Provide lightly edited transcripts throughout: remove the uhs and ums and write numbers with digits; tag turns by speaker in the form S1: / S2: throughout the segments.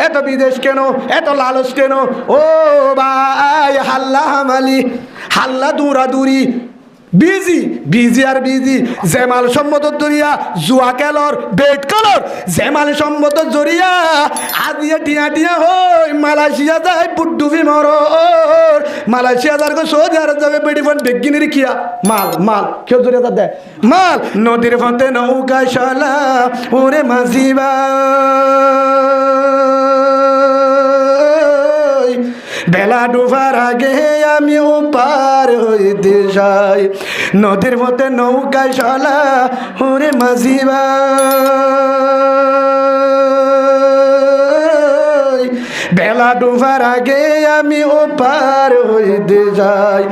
S1: এত বিদেশ কেন, এত লালচ কেন? ও ভাই, হাল্লা হামালি, হাল্লা দৌড়াদৌড়ি, বিজি বিজি আর বিজি। জেমাল সম্মত জরিয়া জুয়া খেলর বেট খেলর, জেমাল সম্মত জরিয়া আজিয়া টিয়া টিয়া হই মালয়েশিয়া যায় বুড্ডুফি মর, মালয়েশিয়া যার গো সৌদি আরব যাবে বেডি ফোন বেগিনের খিয়া মাল মাল কেউ জরিয়া তার দেয় মাল। নদীর ফতে নৌকা শালা ওরে মাঝিবা, বেলা ডুবার আগে আমি পার হইতে যাই, নদীর মধ্যে নৌকায় শালা ওরে মাঝিবা, বেলা ডুবার আগে আমি পার হইতে যাই,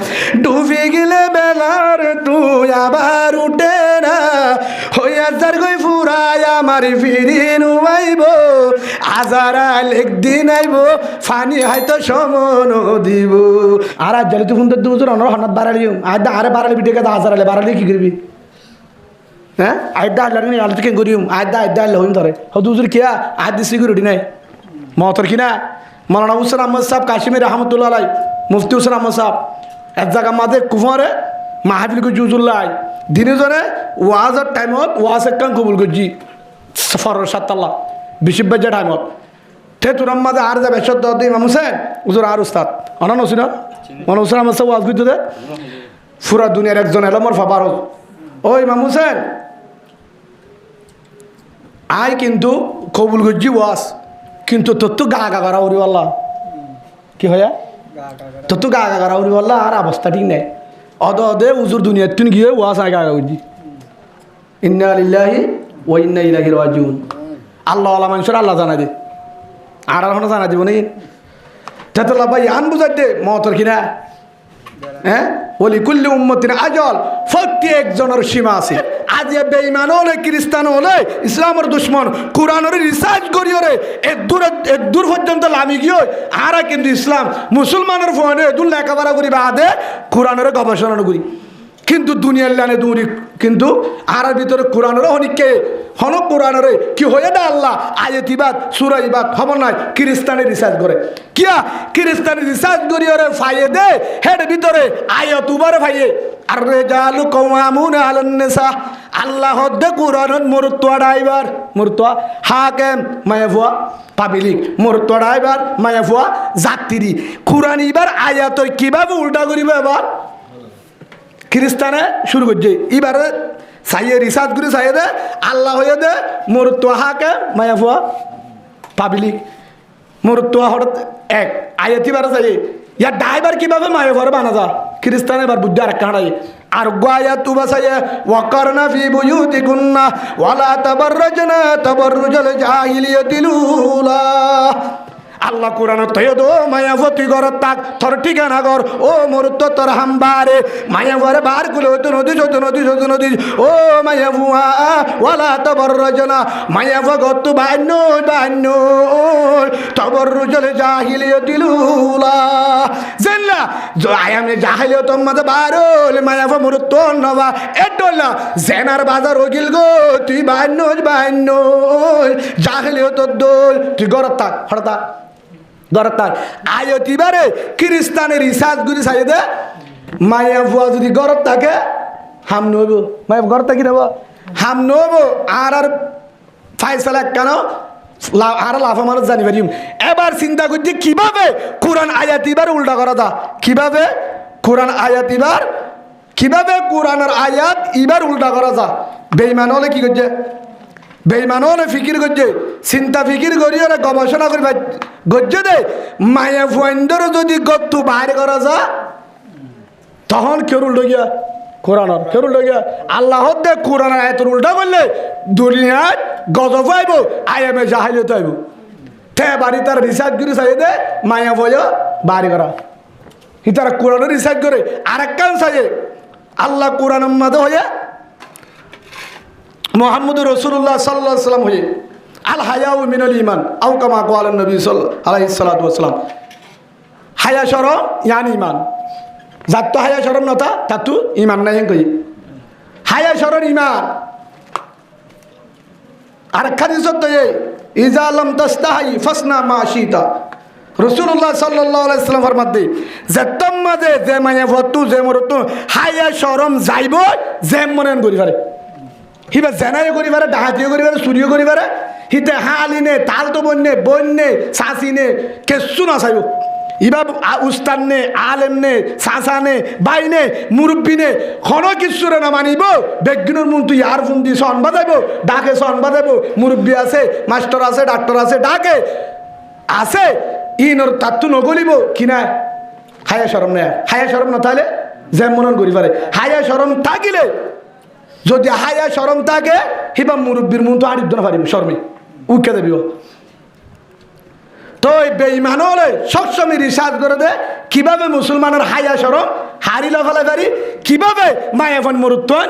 S1: ডুবে গেলে বেলার তুই আবার উঠে না, হইয়া যার গই ফুরাই আমার ফিরি নুয়াইব, আজারাল একদিন আইব ফানি হয়তো সমন দিব। আর আজ জালি তুই ফোন তো দুজন অনর হনাত বাড়ালিও আদা আরে বাড়ালি বিটে কাদা আজারালে বাড়ালি কি করবি? হ্যাঁ আইদা আল্লাহ নি আলতে কেন করিম আদা আদা আল্লাহ হইম ধরে হ দুজুর কিয়া আদি সিকিউরিটি নাই মতর কিনা। মাওলানা হুসেন আহমদ সাহেব কাশ্মীর রহমতুল্লাহ আলাই, মুফতি হুসেন আহমদ সাহেব এক জায়গা মাঝে কুফরে মাহফিল কো জুজুল্লাহ দিনে জনে ওয়াজের টাইমত ওয়াজ একখান কবুল করছি ফরর সাতাল্লাহ বিশিব বাজার টাইমত তে তোরাম মাঝে আর যাবে সদ্য ইমাম হুসেন হুজুর আর উস্তাদ অনান হসিন মাওলানা হুসেন আহমদ সাহেব ওয়াজ করতে দে পুরা দুনিয়ার একজন এলো মোর ফাবার ও ইমাম হুসেন আই কিন্তু কবুল করছি ওয়াজ, কিন্তু তোর তো গা গা করা উড়ি আল্লাহ কি হয়া তোর তো গা গা করা উড়ি আল্লাহ আর অবস্থা ঠিক নাই অদ অদে উজুর দুনিয়ার তুন গিয়ে ওয়াজ আয় গা গা করছি। ইন্না লিল্লাহি ওয়া ইন্না ইলাইহি রাজিউন। আল্লাহ আল্লাহ মানুষের আল্লাহ জানা দে আর আর জানা দিব নাকি তেতলা ভাই আন বুঝাই দে মতর কিনা। হ্যাঁ বলি কুল্লি উম্মতিন আজল, প্রত্যেকজনের সীমা আছে। আজ বেঈমান হলে খ্রিস্টান হলে ইসলামের দুশ্মন কোরআনের রিসার্চ করিও রে এক দূর পর্যন্ত লামি গিয়ে আর কিন্তু ইসলাম মুসলমানের ফোনে দূর লেখাপড়া করি বাদে কোরআনের গবেষণা করি, কিন্তু দুনিয়ার লানে দূরি কিন্তু আর ভিতরে কোরআনেরও হনিকে হন কোরআনের কি হয়ে না আল্লাহ আয়াতিবাদ সুরাইবাদ খবর নাই খ্রিস্টানে রিসার্চ করে কিয়া খ্রিস্টানে রিসার্চ করি ওরে ফাইয়ে দে হেড ভিতরে আয়াত উবারে ফাইয়ে আর রেজালু কওয়ামুন আলান নিসা আল্লাহ দে কোরআনত মুরতোয়া ড্রাইভার মুরতোয়া হাকেম মায়াফুয়া পাবলিক মুরতোয়া ড্রাইভার মায়াফুয়া যাত্রী কোরআন এবার আয়াত কিভাবে উল্টা করিবে এবার খ্রিস্টানে শুরু করছে এবারে সাইয়ে রিসার্চ করে সাইয়ে দে আল্লাহ হয়ে দে মরুত্বা হাকে মায়াফুয়া পাবলিক মরুত্বা হঠাৎ এক আয়াতি বারে চাই ইয়ার ড্রাইভার কিভাবে মায়াফুয়ার বানা যা খ্রিস্টানে এবার বুদ্ধি আর কাঁড়াই আর গোয়া তুবা সাইয়ে ওয়াকারনা ফি বুয়ুতিকুন্না ওয়ালা তাবাররাজনা তাবাররুজাল জাহিলিয়াতিল উলা। আল্লাহ কোরআন তৈদ মায়াবতী ঘর তাক তোর ঠিকানা ঘর ও মরুত্ব তোর হামবারে মায়াবরে বার গুলো তো নদী যত নদী যত নদী ও মায়াবুয়া ওয়ালা তবর রজনা মায়াব গত বান্য বান্য তবর রুজলে জাহিলিয়ে দিলুলা জেনলা আয়ামে জাহিলিয়ে তোর মাঝে বারল মায়াব মরুত্ব নবা এডলা জেনার বাজার ওগিল গো তুই বান্য বান্য জাহিলিয়ে তোর দোল তুই ঘর তাক হঠাৎ দরকার আয়তিবারে খ্রিস্টানের রিসার্চ গুলি চাই দে মায়া ফুয়া যদি গরত থাকে হাম নব মায়া গরত থাকি নেব হাম নব আর আর ফাইসালা কেন আর লাফা মানুষ জানি পারি। এবার চিন্তা করছি কিভাবে কোরআন আয়াতিবার উল্টা করা দা কিভাবে কোরআন আয়াতিবার কিভাবে কোরআনের আয়াত এবার উল্টা করা যা। বেঈমান হলে কি করছে বেঈমান হলে ফিকির করছে চিন্তা ফিকির করি ওরা গবেষণা করি গজ্জে দে মায়া ফুয়াইন্দর যদি গত্তু বাইর করা যা তখন কেউ উল্টো গিয়া কোরআনের কেউ উল্টো গিয়া আল্লাহ দে কোরআনের আয়াতের উল্টা করলে দুনিয়ায় গজব আইব আয়ামে জাহাইলে তো আইব তে বাড়ি তার রিসার্চ করে চাই দে মায়া ফুয়া বাড়ি করা হি তারা কোরআনের রিসার্চ করে আর এক কান চাই আল্লাহ কোরআনের মাঝে হয়ে মুহাম্মদ রাসূলুল্লাহ সাল্লাল্লাহু আলাইহি ওয়াসাল্লাম হয়ে আল হায়াউ মিনাল ঈমান আও কামা ক্বালা নবী সাল্লাল্লাহু আলাইহি ওয়াসাল্লাম হায়া শরম ইয়ানি ঈমান যাত হায়া শরম নতা তাতু ঈমান নাই কই হায়া শরম ঈমান আর হাদিসত ইজা লাম তাস্তাহি ফাসনা মা শিতা। রাসূলুল্লাহ সাল্লাল্লাহু আলাইহি ওয়াসাল্লাম ফরমাতে যে তোমাদে যে মায়া ফতু যে মরতু হায়া শরম যাইব যে মনেন করি পারে হিবা জানাই করি পারে ডাহাতিও করি পারে চুরিও করি পারে হিতে হালিনে তাল তো বন্যে সাসিনে কেসু না চাইব ইবা উস্তাদ নে আলেম নে সাসা নে বাই নে মুরব্বী নে কোনো কিছুরে না মানিব বেগিনের মন তুই আর ফোন দিয়ে সন বাজাইব ডাকে সন বাজাইব মুরব্বী আছে মাস্টার আছে ডাক্তার আছে ডাকে আছে ইনর তাত্তু নগলিব কিনা হায়া শরম নেয় হায়া শরম না তাহলে যেমন করি পারে হায়া শরম থাকিলে যদি হায়া শরম থাকে হিবা মুরব্বীর মন তো আড়িব না পারিব শর্মে উঠে দেবিব তো বেঈমান হলে সবসময় রিসার্চ করে দে কিভাবে মুসলমানের হায়া শরম হারিলা ফেলা পারি কিভাবে মায়াফন মরুত্বন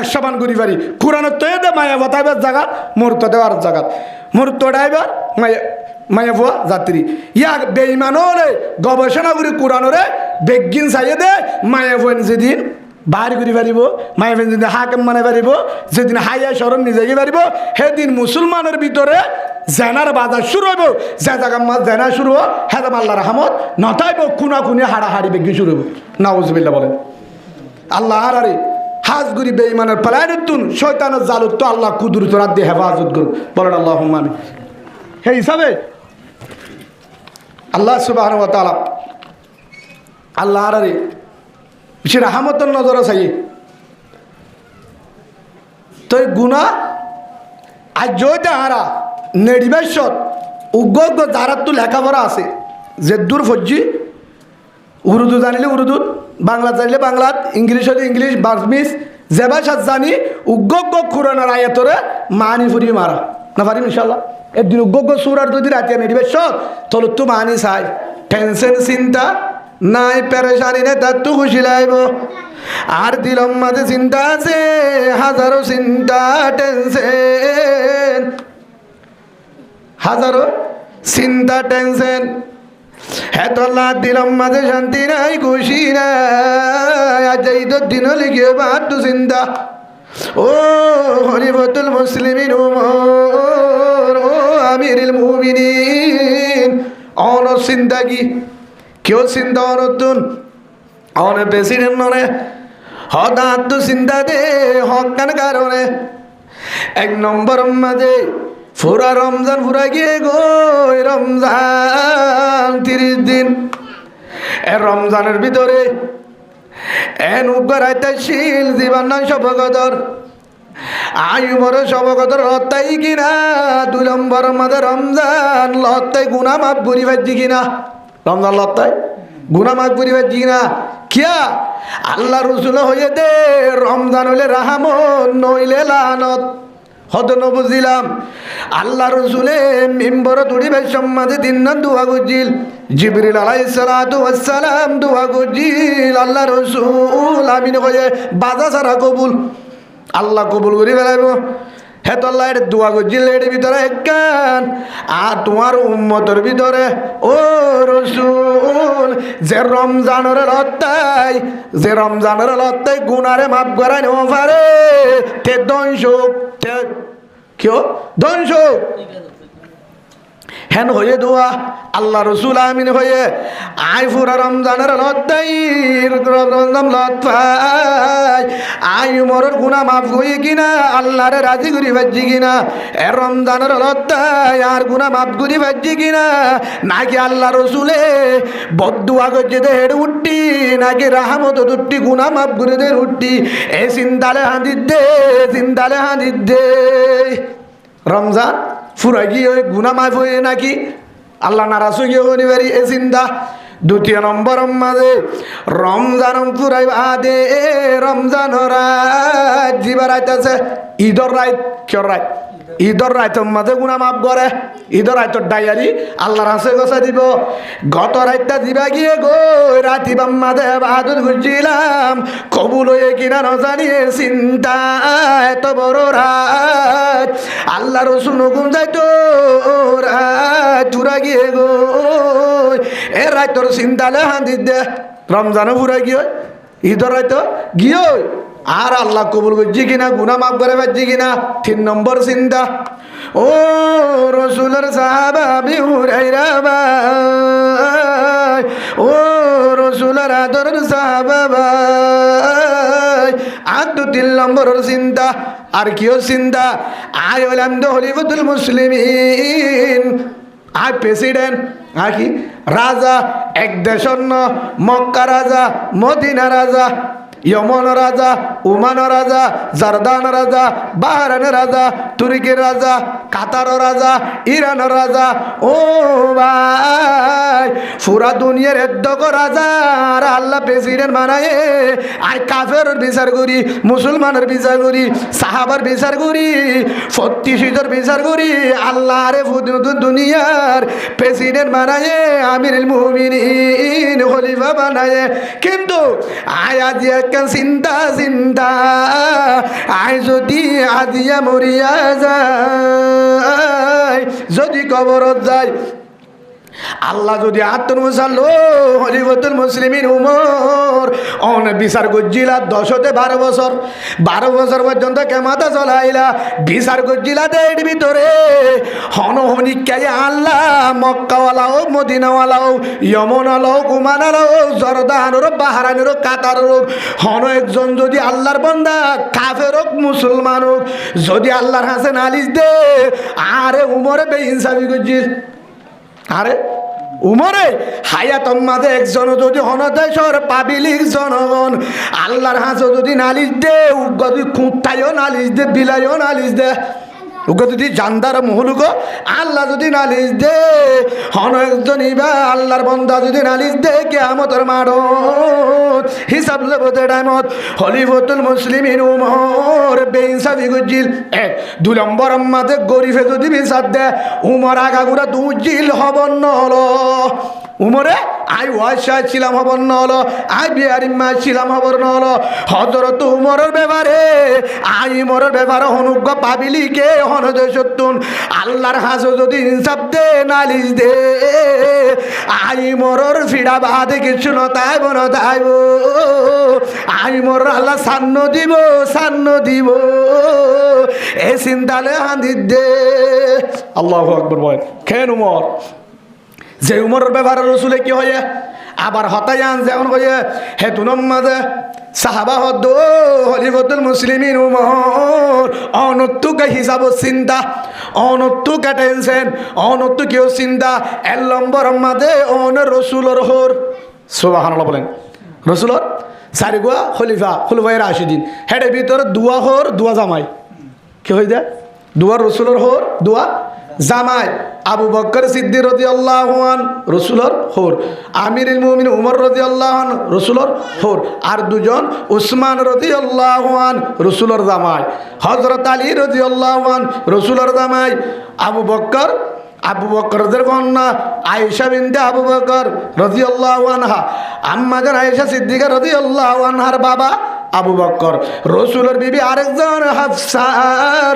S1: 100 মান করি পারি কোরআনের তো দে মায়া বতাইবার জায়গা মুহূর্ত দেওয়ার জায়গা মুহূর্ত ড্রাইভার মায়া ভুয়া যাত্রী ইয়া বেঈমান হলে গবেষণা করি কোরআনরে বেগিন চাইয়ে দে মায়াফন যেদিন বাড়ি করি পারিব মায়াফন যেদিন হাকেম মানে পারিব যেদিন হাইয়া শরম নিজেকে পারিব সেদিন মুসলমানের ভিতরে জেনার বাজার শুরু হইব যে জায়গা মাছ জেনা শুরু হো হেদাম আল্লাহ রহমত নতাইব খুনা খুনি হাড়াহাড়ি বেগি শুরু হইব নাউজুবিল্লাহ বলেন আল্লাহ আরে হাজগুড়ি বেঈমানের পালায় নতুন শয়তানের জালুত তো আল্লাহ কুদরত রাত দিয়ে হেফাজত করুন বলেন আল্লাহুম্মা আমিন সেই হিসাবে আল্লাহ সুবহানাহু ওয়া তাআলা আল্লাহ আরে সে রহমতের নজর চাই তো গুণা আজ জয়তে হারা নেড়িবেশ্বর উগ্র যারা তো লেখাপড়া আছে যে দূর ফজ্জি উর্দু জানিলে উর্দু বাংলা জানিলে বাংলা ইংলিশ হলে ইংলিশ বার্মিস যে ভাষা জানি উগ্র খুরানোর আয়াতরে মানি ফুরিয়ে মারা না পারিম ইনশাল্লাহ একদিন উগ্র সুরার যদি রাতে নেড়িবেশ্বর তলত তো মানি চাই টেনশন চিন্তা নাই পেরেশানি নে তার তো খুশি লাগব আর দিলম মাঝে চিন্তা আছে হাজারো চিন্তা টেনশন হাজারো চিন্তা টেনশন হেতলা দিলম মাঝে শান্তি নাই খুশি নাই আজ এই তো দিন লিখে বাদ চিন্তা ও খলিফাতুল মুসলিমিন উমর ও আমিরুল মুমিনিন অন চিন্তা কি কেউ চিন্তা নতুন অনেক প্রেসিডেন্ট নরে হঠাৎ তো চিন্তা দে হকান কারণে 1 নম্বর মাঝে পুরা রমজান পুরা গিয়ে গই রমজান 30 দিন এ রমজানের ভিতরে এন উগরাইতাশীল জীবন নয় সবগদর আয়ু বড় সবগদর লতাই কিনা 2 নম্বর মাঝে রমজান লতাই গুনাহ মাফ করি পাচ্ছি কিনা রমজান লতাই গুনাহ মাফ করি পাচ্ছি কিনা কিয়া আল্লাহ রসুল হয়ে দে রমজান হইলে রাহমত নইলে লানত হত বুঝিলাম আল্লাহ রসুলে মিম্বর তুড়িবের সম্মাদে 3 দিন দোয়া করছিল জিবরিল আলাইহিস সালাতু ওয়াস সালাম দোয়া করছিল আল্লাহ রসুল আমিন হয়ে বাজা সারা কবুল আল্লাহ কবুল করি ফেলাইব হেতল্লাহ এর দোয়া করছিল এর ভিতরে একখান আর তোমার উম্মতের ভিতরে ও রসুল যে রমজানের লত্তাই গুনারে মাফ করাই নেব পারে তে দংশক কেউ দংশক হেন হয়ে দোয়া আল্লাহ রসুল আমিন হয়ে আই ফুরা রমজানের লত্তাই রমজান লত্তাই আই মরর গুনাহ মাফ হয়ে কিনা আল্লাহরে রাজি করি ভাজি কিনা এ রমজানের লত্তাই আর গুনাহ মাফ করি ভাজি কিনা নাকি আল্লাহ রসুলে বদদুয়া করছে দে হেড উঠি নাকি রাহমত দুটি গুনাহ মাফ করে দে উঠি এ চিন্তালে হাঁদিত দে রমজান ফুরা গিয়ে গুনাহ মাফ হয়ে নাকি আল্লাহ নারাজ হয়ে গিয়ে পারি এ চিন্তা 2 নম্বর মাঝে রমজান ফুরাই বাদে রমজান রাত জিবা রাত আছে ঈদর রাত কিয়র রাত ঈদর রাতের মাঝে গুনাহ মাফ করে ঈদর রাতের ডায়ারি আল্লাহর হাসে গোছা দিব গত রাতটা দিবা গিয়ে গো রাতি বাম্মাদে বাহাদুর ঘুরছিলাম কবুল হয়ে কিনা নজানিয়ে চিন্তা এত বড় রাত আল্লাহ রসুল নগুম যাইতো রাত চুরা গিয়ে গো এ রাতর চিন্তালে হাঁদি দে রমজানও ফুরাই গিয়ে ঈদর রাত গিয়ে আর আল্লাহ কবুল করছি কিনা, গুনাহ মাফ করে পাচ্ছি কিনা। 3 নম্বর চিন্তা, ও রসুলের সাহাবা আবু হুরায়রা ভাই, ও রসুলের আদরের সাহাবা ভাই, আর 2-3 নম্বরের চিন্তা। আর কিও চিন্তা, আয় হলাম তো খলিফাতুল মুসলিমিন, আয় প্রেসিডেন্ট, আর কি রাজা, এক দেশের মক্কা রাজা, মদিনা রাজা, ইয়মন রাজা, ওমান রাজা, জর্দান রাজা, বাহরাইন রাজা, তুর্কির রাজা, কাতার রাজা, ইরান রাজা। ও ভাই, পুরা দুনিয়ার এদ্দক রাজা আর আল্লাহ প্রেসিডেন্ট বানায়। আই কাফের বিচার করি, মুসলমানের বিচার করি, সাহাবার বিচার করি, ফত্তিশিদের বিচার করি, আল্লাহ রে দুনিয়ার প্রেসিডেন্ট বানায়, আমিরুল মুমিনিন খলিফা বানায়। কিন্তু আয় আজ চিন্তা চিন্তা, আই যদি আজিয়া মরিয়া যায়, যদি কবরত যায়, আল্লাহ যদি আত্মনুসাল্লো খলিফাতুল মুসলিমিন উমর অন বিচার গজ্জিলা 10-12 বছর, 12 বছর পর্যন্ত কেমাতা চলাইলা বিচার গজ্জিলা দেড় ভিতরে হনহনিকায় আল্লাহ মক্কাওয়ালাও, মদিনাওয়ালাও, ইয়মনালাও, কুমানালাও, জর্দানোর, বাহরাইনের, কাতারের হন একজন যদি আল্লাহর বান্দা কাফের হোক মুসলমান হোক, যদি আল্লাহর হাসে নালিশ দে, আরে উমরে বেইনসাফি গজ্জিল, আরে উমরে হায়াতম মাঝে একজন যদি হনদেশর পাবিলিক জনগণ আল্লাহর হাসে যদি নালিশ দে, যদি খুঁটাইও নালিশ দে, বিলাইও নালিশ দে, ওকে যদি জানদার মহলুক আল্লাহ যদি নালিশ দে, হন একজন ইবা আল্লাহর বন্দা যদি নালিশ দে, কিয়ামতের মাঠত হিসাব লবতে টাইমত খলিফাতুল মুসলিমিন উমর বেইনসাফি গজ্জিল। 2 নম্বর মাঝে গরিবে যদি বিচার দে, উমর আগাগুড়া দুজিল হবন হলো। উমরে আই ওয়াশা ছিলাম হবর নহলো, আই বিহারিমা ছিলাম হবর নহলো। হযরত উমরের ব্যাপারে, আই উমরের ব্যাপারে অনুজ্ঞ পাবিলি কে হনদেশতুন আল্লাহর হাসো যদি ইনসাফ দে, নালিশ দে, আই উমরের ফিড়া বাদে কিছু নতাইব নতাইব, আই উমরের আল্লাহ সান্ন দিব, সান্ন দিব, এ চিন্তালে হাঁদিত দে। আল্লাহু আকবার বলেন। কেন উমর, যে উমরের ব্যাপারে রসুলে কি হয় আবার হতায়ান যেমন হয়ে হে তুনম মাঝে সাহাবা হদ খলিফাতুল মুসলিমিন উমর অনত্তুকে হিসাব চিন্তা, অনত্তুকে টেনশন, অনত্তু কেউ চিন্তা। 1 নম্বর মাঝে অন রসুলর হর, সুবহানাল্লাহ বলেন, রসুলর 4 গুয়া খলিফা, খলিফায়ে রাশিদিন, হেডের ভিতরে দুয়া হর, দুয়া জামাই, কি হয়ে যায় দুয়া রসুলর হর, দুয়া জামাই। আবু বকর সিদ্দিক রাদিয়াল্লাহু আনহু রসুলর হর, আমিরুল মুমিনিন উমর রাদিয়াল্লাহু আনহু রসুলর হর, আর 2 জন উসমান রাদিয়াল্লাহু আনহু রসুলর জামাই, হযরত আলী রাদিয়াল্লাহু আনহু রসুলর জামাই। আবু বকরদের কন্যা আয়েশা বিনতে আবু বকর রাদিয়াল্লাহু আনহা, আম্মা জান আয়েশা সিদ্দিকা রাদিয়াল্লাহু আনহার বাবা আবু বকর। রসুলের বিবি আরেকজন হাফসা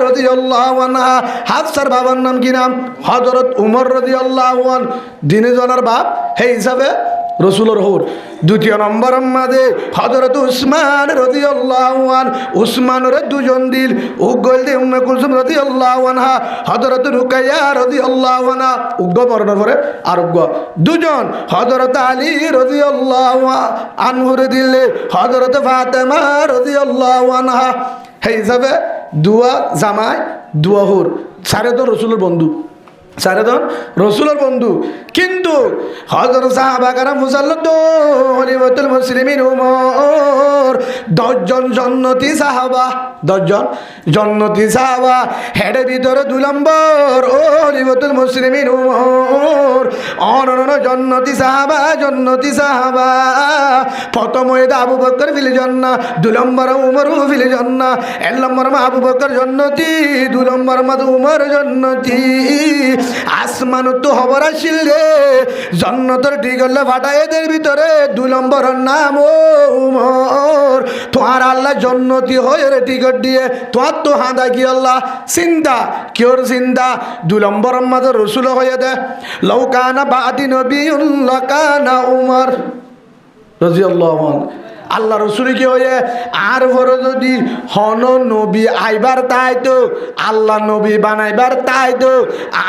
S1: রাদিয়াল্লাহু আনহা, হাফসার বাবার নাম কি নাম? হযরত উমর রাদিয়াল্লাহু আনহু, দিনে জনার বাপ, সেই হিসাবে রসুলের হর। 2 নম্বর মাঝে হযরত উসমান রাদিয়াল্লাহু আনহু, উসমানের 2 জন দিল, উগল দে উম্মে কুলসুম রাদিয়াল্লাহু আনহা, হযরত রুকাইয়া রাদিয়াল্লাহু আনহা, উগ্গ বর্ণনা করে আর উগ্গ 2 জন, হযরত আলী রাদিয়াল্লাহু আনহুর দিলে হযরত ফাতেমা রাদিয়াল্লাহু আনহা। সেই হিসাবে দুয়া জামাই, দুয়া হর, 4 জন রসুলের বন্ধু, 4 জন রসুলের বন্ধু। কিন্তু হযরত সাহাবা কারাম মুসাল্লাত খলিফাতুল মুসলিমিন উমর 10 জন জান্নাতি সাহাবা, 10 জন জান্নাতি সাহাবা। হেডের ভিতরে 2 নম্বর ও খলিফাতুল মুসলিমিন উমর অনন্য জান্নাতি সাহাবা, জান্নাতি সাহাবা। প্রথম হইতে আবু বকর ফিল জান্নাহ, 2 নম্বর উমর ফিল জান্নাহ, 1 নম্বর আবু বকর জান্নাতি, 2 নম্বর উমর জান্নাতি। আসমান তো খবর আসিল রে, জন্নতর টিকলে ফাটা এদের ভিতরে 2 নম্বরের নাম ও উমর। তোমার আল্লাহ জন্নতি হয়ে রে টিকট দিয়ে, তোমার তো হাঁদা কি আল্লাহ চিন্তা, কিওর চিন্তা। 2 নম্বরের মাঝে রসুল হয়ে দে, লৌকানা বাদি নবী লাকানা উমর রাদিয়াল্লাহু আনহু। আল্লাহ রসুল কি হয়ে আর পরে যদি হন নবী আইবার তাই তো আল্লাহ নবী বানাইবার তাই তো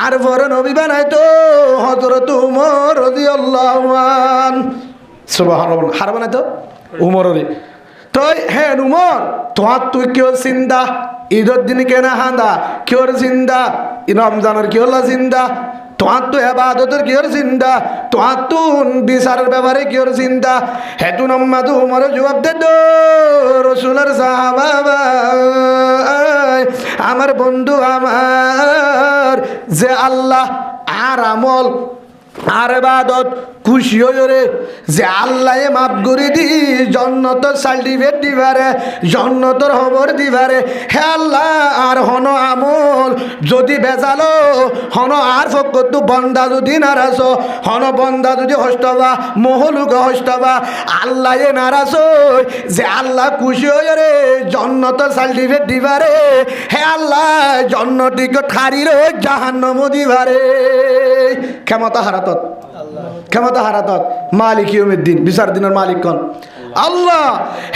S1: আর পরে নবী বানাইতো হযরত উমর রাদিয়াল্লাহু আনহু সুবহানাল্লাহ হার বানাইতো উমরের তো হ্যাঁ উমর তোমার তুই কেউ চিন্তা ঈদের দিন কেনা হাঁদা কেউর চিন্তা রমজানের কেউ চিন্তা তোমার তো এবাদতের কেউর চিন্তা তোমার তো বিচারের ব্যাপারে কেউর চিন্তা হেতু নম্মা তো উমর জবাব দে দো রসুলের সাহাবা আমার বন্ধু আমার যে আল্লাহ আর আমল আর ইবাদত খুশি হয়ে যে আল্লাহ মাফ করে দি জন্নতর সার্টিফিকেট দিবারে জন্নতর খবর দিবারে হে আল্লাহ আর হন আমল যদি বেজালো হন আর ফকত বন্দা যদি নারাজ হন বন্দা যদি হস্তবা মহলুক হস্তবা আল্লাহ নারাজ যে আল্লাহ খুশি হয়ে রে জন্নতর সার্টিফিকেট দিবারে হে আল্লাহ জন্নতিকে খারির জাহান্নাম দিবারে ক্ষমতা হারাতত ক্ষমতা হারাতত মালিক ইয়াউমিদ্দিন বিচার দিনের মালিক কোন আল্লাহ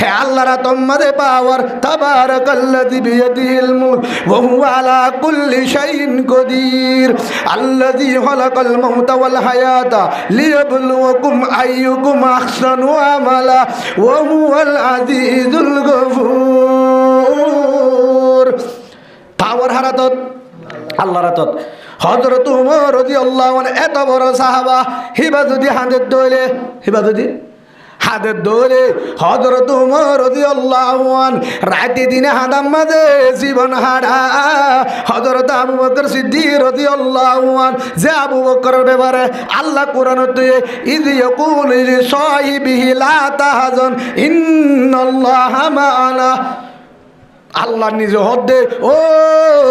S1: হে আল্লাহ রা তোমাদের পাওয়ার তাবারাকাল্লাযী বিয়াদিহিল মুলক ওয়া হুয়া আলা কুল্লি শাইইন কদির আল্লাযী খালাকাল মাউতা ওয়াল হায়াতা লিয়াবলুয়াকুম আইয়ুকুম আহসানু আমালা ওয়া হুয়াল আজিজুল গফুর পাওয়ার হারাতত আল্লাহ রাতত হযরত উমর রাদিয়াল্লাহু আনহু এত বড় সাহাবা হিবা যদি হাতের দৌলে হিবা যদি হাতের দৌলে হযরত উমর রাদিয়াল্লাহু আনহু রাতে দিনে হাদাম মাঝে জীবন হারা হযরত আবু বকর সিদ্দিক রাদিয়াল্লাহু আনহু যে আবু বকরের ব্যাপারে আল্লাহ কোরআনে ইয ইয়াকুলু লি সাহিবিহি লা তাহজান ইন্নাল্লাহা মা'ানা আল্লাহ নিজে হদে ও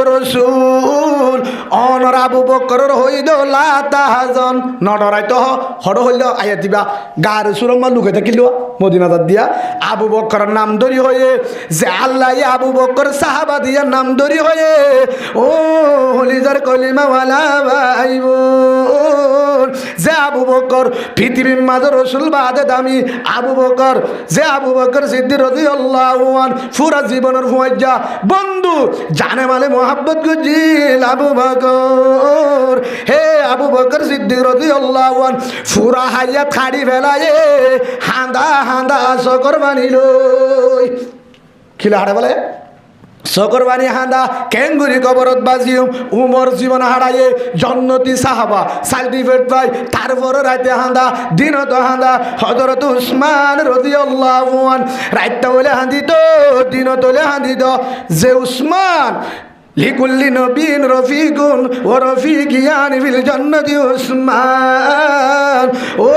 S1: রসুল অনর আবু বকরের হইল লা তাহজান নডরাই তো হড় হইল আয়া দিবা গার সুরমা লুকে থাকিল মদিনাদার দিয়া আবু বকরের নাম ধরি হয়ে যে আল্লাহ আবু বকর সাহাবা দিয়া নাম ধরি হয়ে ও হলিজার কলিমা ওয়ালা ভাইব যে আবু বকর পৃথিবীর মাঝে রসুল বাদে দামি আবু বকর যে আবু বকর সিদ্দিক রাদিয়াল্লাহু আনহু পুরা জীবনের ফুয়াজ্জা বন্ধু জানে মানে মোহাব্বত গুজিল আবু বকর হে আবু বকর সিদ্দিক রাদিয়াল্লাহু আনহু পুরা হায়াত খাড়ি ফেলায় হাঁদা হাঁদা সকর বানিল খিলা হাড়ে বলে সকর বানি হাঁদা কেঙ্গুরি কবরত বাজিও উমর জীবন হারায়ে জন্নতি সাহাবা সার্টিফিকেট পাই তারপর রাতে হাঁদা দিনত হাঁদা হযরত উসমান রাদিয়াল্লাহু আনহু রাইতে হলে হাঁদিত দিনত হলে হাঁদিত যে উসমান লিকুল্লি নবীন রফিকুন ও রফিকিয়ানি ফিল জান্নাতি উসমান ও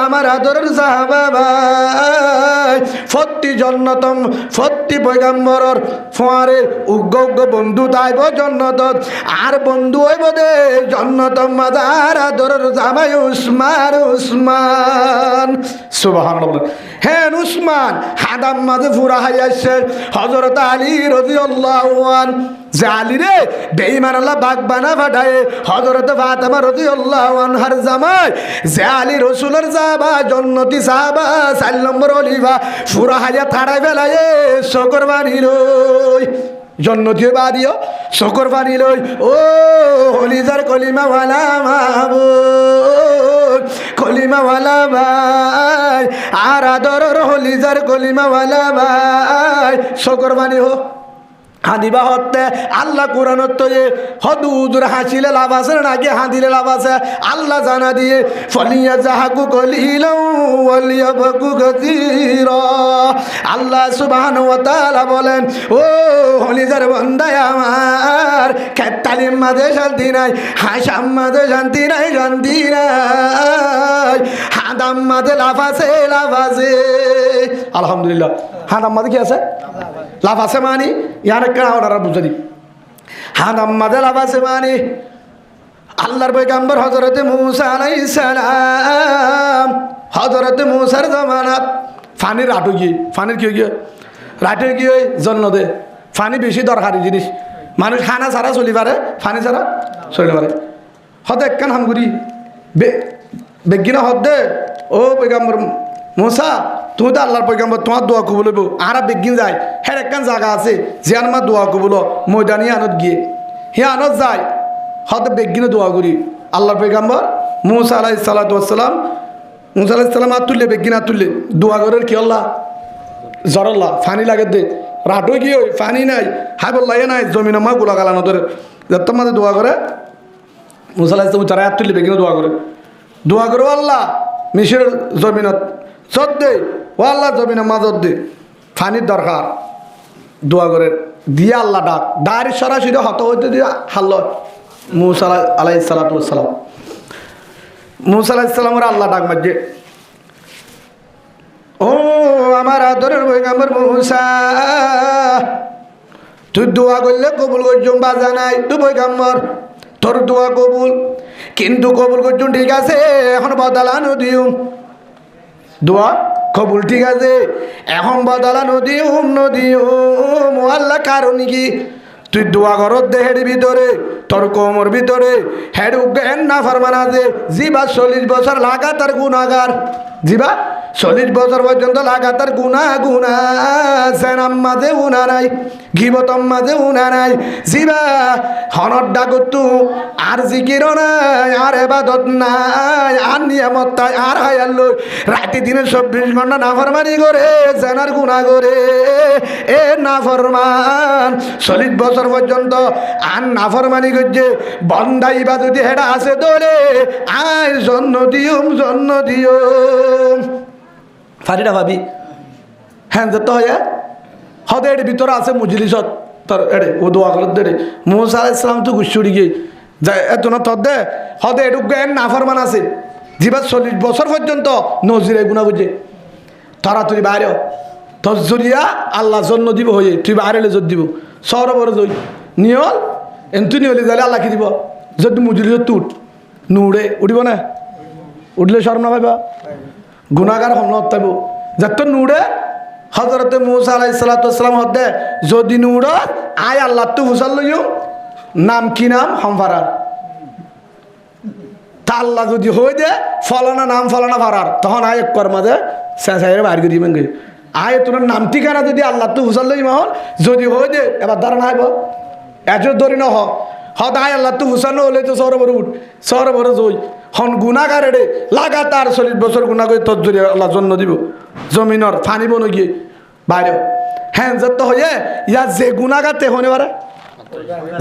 S1: আমার আদরের সাহাবা ভাই ফত্তি জন্নতম ফত্তি পয়গাম্বরর ফোয়ারে উগ্র উগ্র বন্ধু তাইব জন্নতত আর বন্ধু হইব দে জন্নতম মাদার আদরের জামাই উসমান উসমান সুবহানাল্লাহ হ্যাঁ উসমান হাদাম মাঝে ফুরা হাইয়াছে হযরত আলী রাদিয়াল্লাহু আনহু যে আলী রে বেঈমান আল্লাহ বাগ বানা ফাটায় হযরত ফাতেমা রাদিয়াল্লাহু আনহার জামাই যে আলী রাসূলের জাবা জন্নতি সাহাবা 4 নম্বর খলিফা পুরা হায়া থাড়াই ফেলায় শকর বানিল জন্নতি বাদিও শকর বানিল ও হলিজার কলিমা ওয়ালা মাহবুব কলিমা ওয়ালা ভাই আর আদরের হলিজার কলিমা ওয়ালা ভাই শকর বানি হো হাঁদিবা হতে আল্লাহ কোরআনত হদুদুর হাসিলে লাভ আছে নাকি হাঁদিলে লাভ আছে আল্লাহ জানা দিয়ে ফলিয়া জাহাকু কলিলাউ ওয়ালিয়াবকু কাসীরা আল্লাহ সুবহানাহু ওয়া তাআলা বলেন ও হলিজার বান্দায় আমার খেতালিম মাঝে শান্তি নাই হাসাম মাঝে শান্তি নাই শান্তি নাই হাদাম মাঝে লাভ আছে আলহামদুলিল্লাহ হাদাম মাঝে কি আছে লাভ আছে মানে ইয়ার একটা ওনারা বুঝে দি হাদাম মাঝে লাভ আছে মানে আল্লাহর পয়গম্বর হযরত মূসা আলাইহিস সালাম হযরত মূসার জামানাত ফানির রাটু গিয়ে ফানির কি গিয়ে রাটে গিয়ে জন্য দে ফানি বেশি দরকারি জিনিস মানুষ খানা ছাড়া চলি পারে ফানি ছাড়া চলি পারে হতে একখান হামগুড়ি বেগিনা হদ দে ও পয়গম্বর মূসা তুমি তো আল্লাহর পয়গাম্বর, তোমার দোয়া কবুল হইব। আর বেগিন যায় হ্যাঁ একখান জায়গা আছে যে আমার দোয়া কবুল ময়দানি আনত গিয়ে হে আনত যায় হয়তো বেগিনে দোয়া করি। আল্লাহর পয়গাম্বর মুসা আলাইহিস সালাতু ওয়াস সালাম, মুসা আলাইহিস সালাম হাত তুললে বেগিন হাত তুললে দোয়া করার কি আল্লাহ জরল্লাহ ফানি লাগে দে রাটো কি ওই ফানি নাই হাই বললা এ নাই জমিন মা গোলা গালানো ধরে যত মাঝে দোয়া করে মুসা আলাইহিস সালাম তারা হাত তুললে বেগিনে দোয়া করে আল্লাহ মিশরের জমিনত চদ দে ও আল্লাহ জমিনের মাজত দে ফানির দরকার দোয়া করে দিয়ে আল্লাহ ডাক ডায়ের সরাসরি হত হইতে দিয়ে হাল্ল মুসা আলাইহিস সালাতু ওয়াস সালাম, মুসা আলাইহিস সালামের আল্লাহ ডাক মাঝে ও আমার আদরের পয়গম্বর মুসা তুই দোয়া করলে কবুল করছুম বাজা নাই তুই পয়গম্বর তোর দোয়া কবুল কিন্তু কবুল করছুম ঠিক আছে এখন বদলানো দিও দোয়া কবুল ঠিক আছে এখন বদলানো দিও আল্লাহ কারণ কি তুই দোয়া করত দে হেডি ভিতরে তোর কোমর ভিতরে হেড উজ্ঞান না ফরমান আছে জিবা 40 বছর লাগাতার গুনাহগার জিবা 40 বছর পর্যন্ত লাগাতার গুনাহ সেনাম মাঝে উনা নাই গিবতম মাঝে উনা নাই জিবা হনর ডাকতু আর জিকির নাই আর ইবাদত নাই আর নিয়ামত তাই আর হায়াল রাতে দিনে 24 ঘন্টা নাফরমানি করে সেনার গুনাহ করে এ নাফরমান 40 বছর পর্যন্ত আর নাফরমানি করছে বন্দা ইবাদতি হেডা আছে দলে আয় জন্য দিও ফারিটা ভাবি হ্যাঁ যেতে হয় হদে এর ভিতরে আছে মজলিসত তোর এড়ে ও দোয়া করে দে মুসা আলাইহিস সালাম তো গুছুড়ি গিয়ে যায় এত না তোর দে হদে এটুক জ্ঞান নাফরমান আছে জিবা 40 বছর পর্যন্ত নজিরে গুণা বুঝে তাড়াতাড়ি বাইরে তোর জরিয়া আল্লাহ জন্য দিব হয়ে তুই বাইরে জোর দিব সরবর জই নিয়ল এমনি নিয়লি যালে আল্লাহ কি দিব যদি মজলিসত তুট নুড়ে উঠিব না উঠলে শরম না পাইবা গুনাহগার হম নতাইব যত নুড়ে হযরতে মুসা আলাইহিস সালাতু ওয়াস সালাম হদে যদি নুড় আয় আল্লাহ তো হুসাল লইও নাম কি নাম হামফারার তা আল্লাহ যদি হই দে ফলানা নাম ফলানা ফারার তখন আয় কর্মা দে সেসাইরে বাইর করি মেঙ্গে আয় তোর নাম ঠিকানা যদি আল্লাহ তো হুসাল লই মাহল যদি হই দে এবার ধারণা আইব এজ ধরি ন হদ আয় আল্লাহ তো হুসান হলে তো সরবর উঠ সরবর জই হন গুনাহগার এড়ে লাগাতার 40 বছর গুনাহ করে তোর জন্য আল্লাহ জন্য দিব জমিনর ফানি বন গিয়ে বাইরে হ্যাঁ যত হয়ে ইয়া যে গুনাহগার তে হনে পারে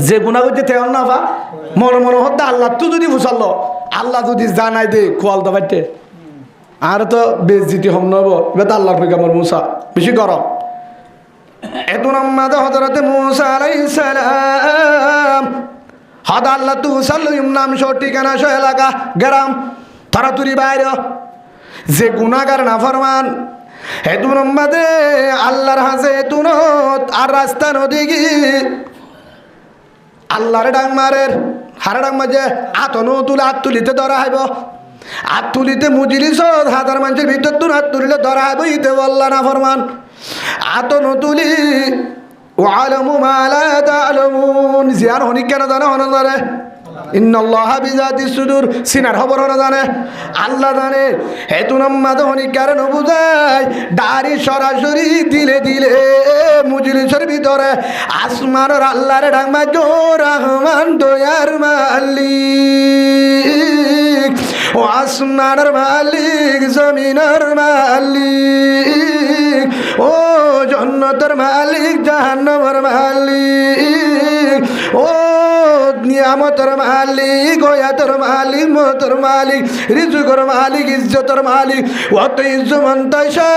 S1: যে গুনাহ করতে তেমন না পা মনে হতে আল্লাহ তো যদি বুঝাল আল্লাহ যদি জানাই দে খোয়াল দাবাইতে আর তো বেজ্জিতি হম নব এবার তো আল্লাহর পয়গম্বর মুসা বেশি গরম এত নামাজ হযরতে মুসা আলাইহিস সালাম হদ আল্লাহ তু সাল্লাম নাম সহ ঠিকানা সহ এলাকা গ্রাম তাড়াতাড়ি বাইরে যে গুনাহগার নাফরমান হেতু নম্বাদে আল্লাহর হাসে তুনত আর রাস্তা নদী গি আল্লাহর ডাং মারের হারে ডাং মাঝে আতনো তুলে হাত তুলিতে ধরা হইব হাত তুলিতে মুজলিস হাজার মানুষের ভিতর তুন হাত তুলিলে ধরা হইব ইতে বললা নাফরমান আতনো তুলি ওয়ালামু মা লা তা'লামুন জিয়ার হনি কেন জানে হন জানে ইন্নাল্লাহা বিযাতিস সুদূর সিনার খবর হন জানে আল্লাহ জানে হেতু নামাজ হনি কারণ বুঝায় দাড়ি সরাসরি দিলে মুজলিসের ভিতরে আসমানের আল্লাহর ডাক মাঝো রহমান দয়ার মালিক ও আসমানের মালিক জমিনের মালিক ও জান্নাতের মালিক জাহান্নামের মালিক ও নিয়ামতের মালিক ওয়াতের মালিক মতের মালিক রিজুকের মালিক ইজ্জতের মালিক ওয়া তুইজ্জু মান তাশা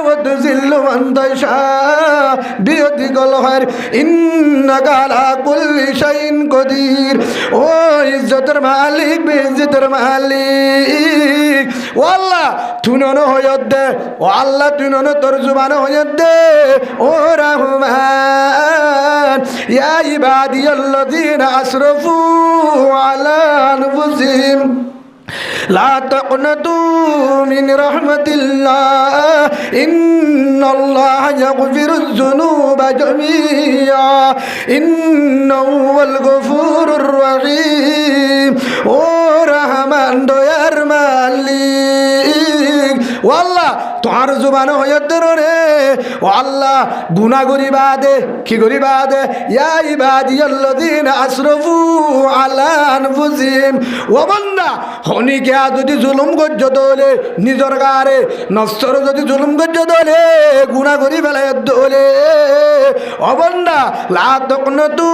S1: ওয়া তুযিল্লু মান তাশা বিয়াদিকাল খায়র ইন্নাকা আলা কুল্লি শাইইন কদির ও ইজ্জতের মালিক বেইজ্জতের মালিক ও আল্লাহ তুই ননো হয়ত দে ও আল্লাহ তুই ননো তোর জুবান হয়ত দে ও রহমান ইয়া ইবাদিয়াল্লাযীনা আসরাফু আলা আনফুসিহিম لا تقنطوا من رحمة الله إن الله يغفر الذنوب جميعا إنه هو الغفور الرحيم ও রহমান দয়ার মালিক ও আল্লাহ তোমার জবানে হয়ে রে ও আল্লাহ গুনাহ করিবা দে কি করিবা দে ইয়া ইবাদিয়াল্লাযিনা আসরাফু আলা আনফুসিহিম ও বান্দা হনিকে যদি জুলুম করছ দলে নিজের গারে নফসর যদি জুলুম করছ দলে গুনাহ করি ফেলে দলে ও বান্দা লা তাকনাতু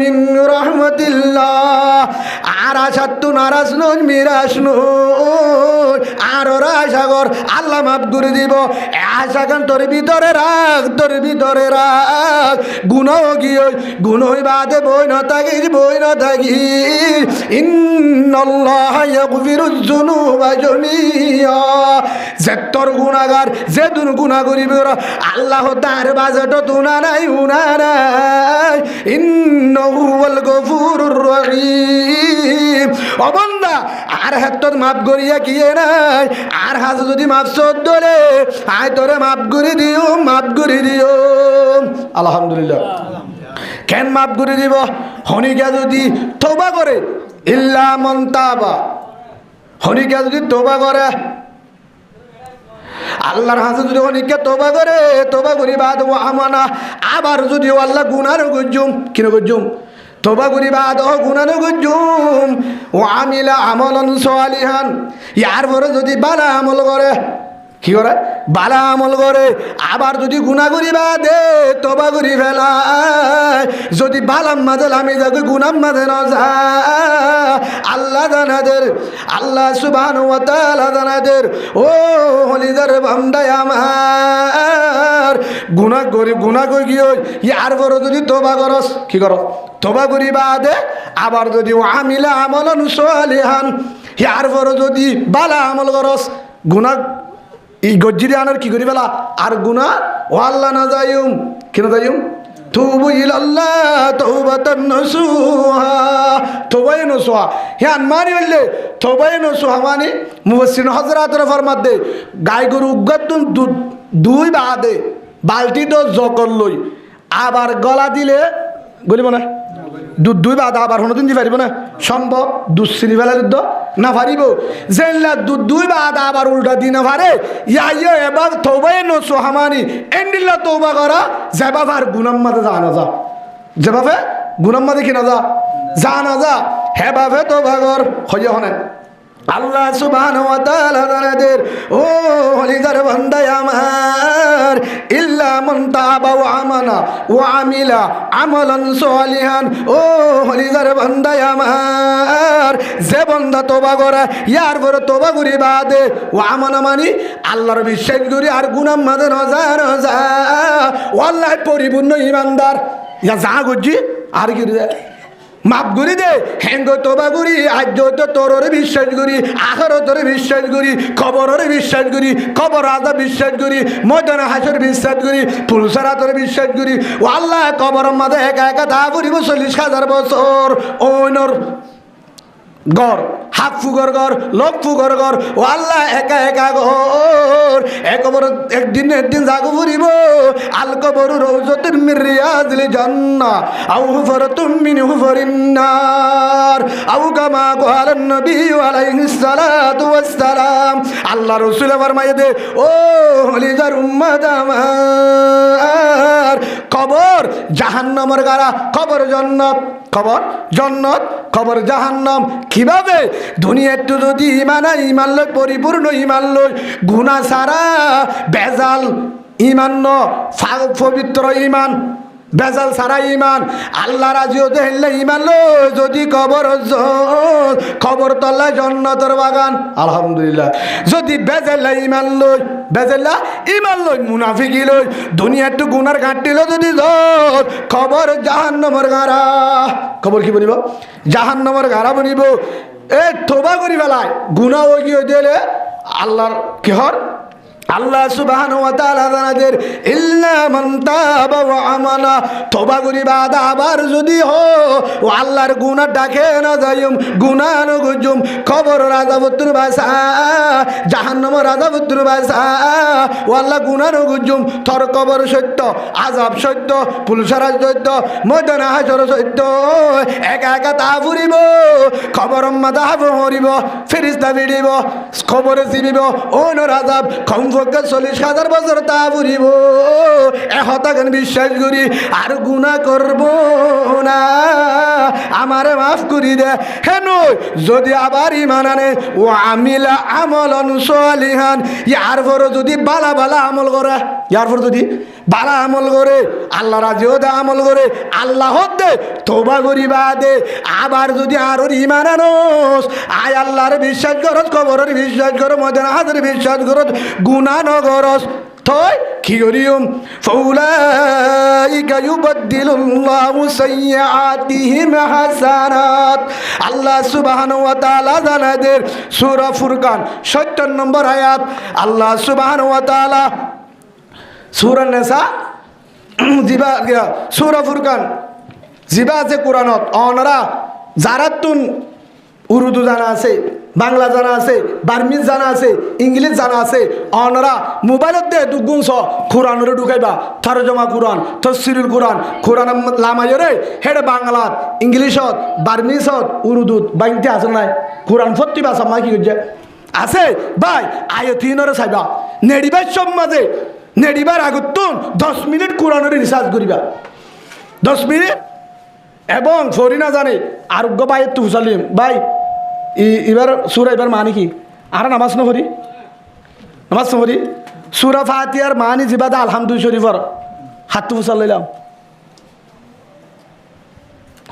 S1: মিন রাহমাতিল্লাহ আর আশাতু নারাজ নন মিরাজ নন আর ওরা আশা কর আল্লাহ মাফ করে দিব আশা কান তোর ভিতরে রাখ তোর ভিতরে রাখ গুনাহ গিয়ে গুনাহ বাদে বই না থাকি ইন্নাল্লাহ ইয়াগফিরুয যুনুবা জামিআ যে তোর গুনাহগার যে দুন গুনাহ করিবে আল্লাহ তার বাজেট তুনা নাই উনা নাই ইন্নাহু ওয়াল গফুরুর রহিম ও বান্দা আর হাত মাফ করিয়া কিয়ে নাই আর হাত যদি মাফ সদলে আয় তোরে মাফ করে দিও আলহামদুলিল্লাহ কেন মাফ করে দিব হনিকা যদি তওবা করে ইল্লা মান তাবা হনিকা যদি তওবা করে আল্লাহর হাতে যদি হনিকা তওবা করি বাদ ও আমানা আবার যদি আল্লাহ গুনাহ গজুম কিন গজুম তওবা করি বাদ ও গুনাহ গজুম ও আমিলা আমালান সালিহান ইয়ার পরে যদি ভালো আমল করে কি করে ভালো আমল করে আবার যদি গুনাহ করি বাদে তওবা করি ফেলায় যদি ভালো মাঝে আমি যাকে গুনাহ মাঝে না যা আল্লাহ জানাদের আল্লাহ সুবহানাহু ওয়া তাআলা জানাদের ও হলিদার বান্দা আমার গুনাহ করি গিয়ে ইয়ার পরে যদি তওবা করস কি করো তওবা করি বাদে আবার যদি ও আমিলা আমালান সালিহান ইয়ার পরে যদি ভালো আমল করস গুনাহ এই গজ্জিরে আনার কি করি ফেলা আর গুনাহ ও আল্লাহ না যাইম কেন যাইম তুবু ইলাল্লাহ তাওবাতান নাসুহা তওবায়ে নসুহা হ্যাঁ মানি বললে তওবায়ে নসুহা মানে মুফাসসির হযরতরা ফরমাত দে গাই গরু উগতুন দুই বাদে বালতি তো জকল লই আবার গলা দিলে বলিব না দুই বাদ আবার হনদিন দি পারিব না সম্ভব দুশ্রী ফেলা যুদ্ধ না পারিব জেলা দুই বাদ আবার উল্টা দিন পারে ইয়া এবার তওবায়ে নসুহা মানে এন্ডিল্লা তওবা করা যেভাবে গুনাহ মাঝে জানা যা যেভাবে গুনাহ মাঝে কি না জানা যা হেভাবে তওবা কর হইয়া হনে আল্লাহ সুবহানাহু ওয়া তাআলা জানাদের ও হলিদার বান্দা আমার ইল্লা মান তাবা ওয়া আমানা ওয়া আমিলা আমালান সালিহান ও হলিদার বান্দা আমার যে বান্দা তওবা করে ইয়ার পরে তওবা করি বাদে ওয়া আমানা মানে আল্লাহর বিশ্বাস করি আর গুনাহ মাঝে না যা ওয়াল্লাহ পরিপূর্ণ ঈমানদার ইয়া যা গজি আর কি রে মাফ করি দে হেঙ্গ তওবা করি আজ তো তোরে বিশ্বাস করি আখিরাতরে বিশ্বাস করি কবরের বিশ্বাস করি কবর আযাব বিশ্বাস করি ময়দানে হাসর বিশ্বাস করি পুলসারাতরে বিশ্বাস করি ও আল্লাহ কবরের মাঝে একা একা দা করিব 40,000 বছর ওইনর গড় হাফ ফুগর গড় লোক ফুগর গড় ও আল্লাহ একা গড় একদিন জাগো ফুরিব আল কবর রওজাতুন মির রিয়াজিল জান্নাহ আও হুফরাতুম মিন হুফরিন নার আও কামা ক্বালা নবী আলাইহিস সালাতু ওয়াস সালাম আল্লাহ রাসূল ফরমায়ে দে ও হলিদার উম্মত আমার কবর জাহান্নামের গারা কবর জান্নাত কবর জাহান্নাম কিভাবে দুনিয়া একটু যদি ইমান লয় পরিপূর্ণ ইমান লয় গুনাহ ছাড়া বেজাল ইমান ন পবিত্র ইমান বেজাল ছাড়া ইমান আল্লাহ রাজি হতে হলে ইমান লয় যদি কবর তলায় জান্নাতের বাগান আলহামদুলিল্লাহ যদি বেজাল্লা ইমান লয় মুনাফিকি লয় দুনিয়া একটু গুনার ঘাটতিল যদি কবর জাহান্নামের গাড়া কবর কি বলিব জাহান্নামের গাড়া বনিব এ তওবা করি ফেলায় গুনাহ হয়ে গিয়ে দিলে আল্লাহর কি হর আল্লাহ সুবহানাহু ওয়া তাআলা জানাদের ইল্লা মান তাবা ওয়া আমানা, তওবা করিবা আবার যদি হো ও আল্লাহর গুনাহ ডাকে না যাইম, গুনাহ ন গজুম, কবর আযাবতুর বাসা, জাহান্নামের আযাবতুর বাসা, ও আল্লাহ গুনাহ ন গজুম, তোর কবর সত্য, আযাব সত্য, পুলসারা সত্য, ময়দানে হাসর সত্য, একা একা তা ফুরিব, কবর মাথা ভরিব, ফেরেশতা ভিড়িব, কবরে জীবিব, ওনর আযাব কম 40,000 বছর তা ফুরিব, এহতাগান বিশ্বাস করি আর গুনাহ করব না, আমারে মাফ করি দে। হেন যদি আবার ইমান আনে ও আমিলা আমলন সালিহান, ইয়ার পর যদি বালা বালা আমল করে, ইয়ার পর যদি বালা আমল করে, আল্লাহ রাজিও দে আমল করে, আল্লাহ দে তওবা করিবা দে, আবার যদি আর ইমান আনোস, আয় আল্লাহর বিশ্বাস করস, কবরের বিশ্বাস করো, ময়দানে হাতের বিশ্বাস করস, গুনাহ ন করস, তই কি করিম? ফাউলাইকা ইউবাদদিলুল্লাহু সাইয়্যাতিহিম হাসানাত। আল্লাহ সুবহানাহু ওয়া তাআলা জানাদের সূরা ফুরকান ৭০ নম্বর আয়াত, আল্লাহ সুবহানাহু ওয়া তাআলা সূরা নিসা জিবা সূরা ফুরকান জিবা আছে কোরআনত, অনরা যারাতুন উর্দু জানা আছে, বাংলা জানা আছে, বার্মিজ জানা আছে, ইংলিশ জানা আছে, অনরা মোবাইলত দে দুগুণ কোরআনরে ঢুকাইবা, তরজমা কোরআন, তফসিরুল কোরআন, কোরআন লামাইরে হেডে বাংলাত, ইংলিশত, বার্মিজত, উর্দুত বাইনতে আছে নাই কোরআন ফত্তি ভাষা মা কি করছে আছে ভাই, আয়তিনরে চাইবা নেড়িবার সব মাঝে নেড়িবার আগতুন 10 মিনিট কোরআনের রিসার্চ করিবা, 10 মিনিট, এবং ফরি না জানে আরোগ্য ভাই একটু হুসালিম ভাই এবার সুরা এবার মানে কি আর নামাজ নহরি, নামাজ নহরি সুরা ফাতিহার মানি জিবাদা আলহামদুলিল্লাহ শরীফর হাতু ফুসাল লইলাম,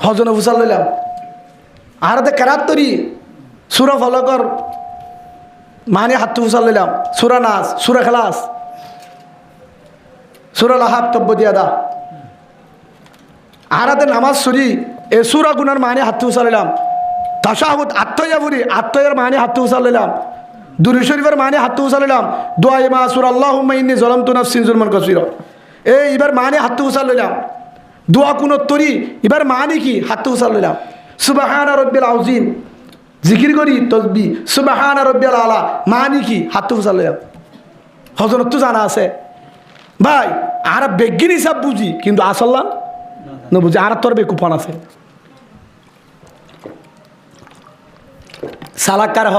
S1: হজনে ফুসাল লইলাম, আর কেরাত তরি সুরা ফলকর মানে হাতু ফুসাল লইলাম, সুরা নাচ, সুরা খেলাস, সুরা লাহাব তব্য দিয়াদা, আরাতে নামাজ সুরি এ সুরা গুনার মানে হাতু ফুসাল তাশাহুদ আত্ময়াবুরি আত্ময়ার মানে হাতু ফুসাল দুরূদ শরীফের মানে হাতু ফুসাল দোয়া মা সুরা আল্লাহুম্মা ইন্নী যালামতু নাফসি যুলমান কাসীরা, এই এবার মানে হাতু ফুসাল দোয়া কোন তরি এবার মানে কি হাতু ফুসাল সুবহানা রাব্বিল আযীম জিকির করি তসবিহ, সুবহানা রাব্বিল আলা মানে কি হাতু ফুসাল হযরত তো জানা আছে ভাই, আর বেগিন হিসাব বুঝি কিন্তু আসল্লাহ না বুঝি, আর তোর বেকুফান আছে সালাকার হ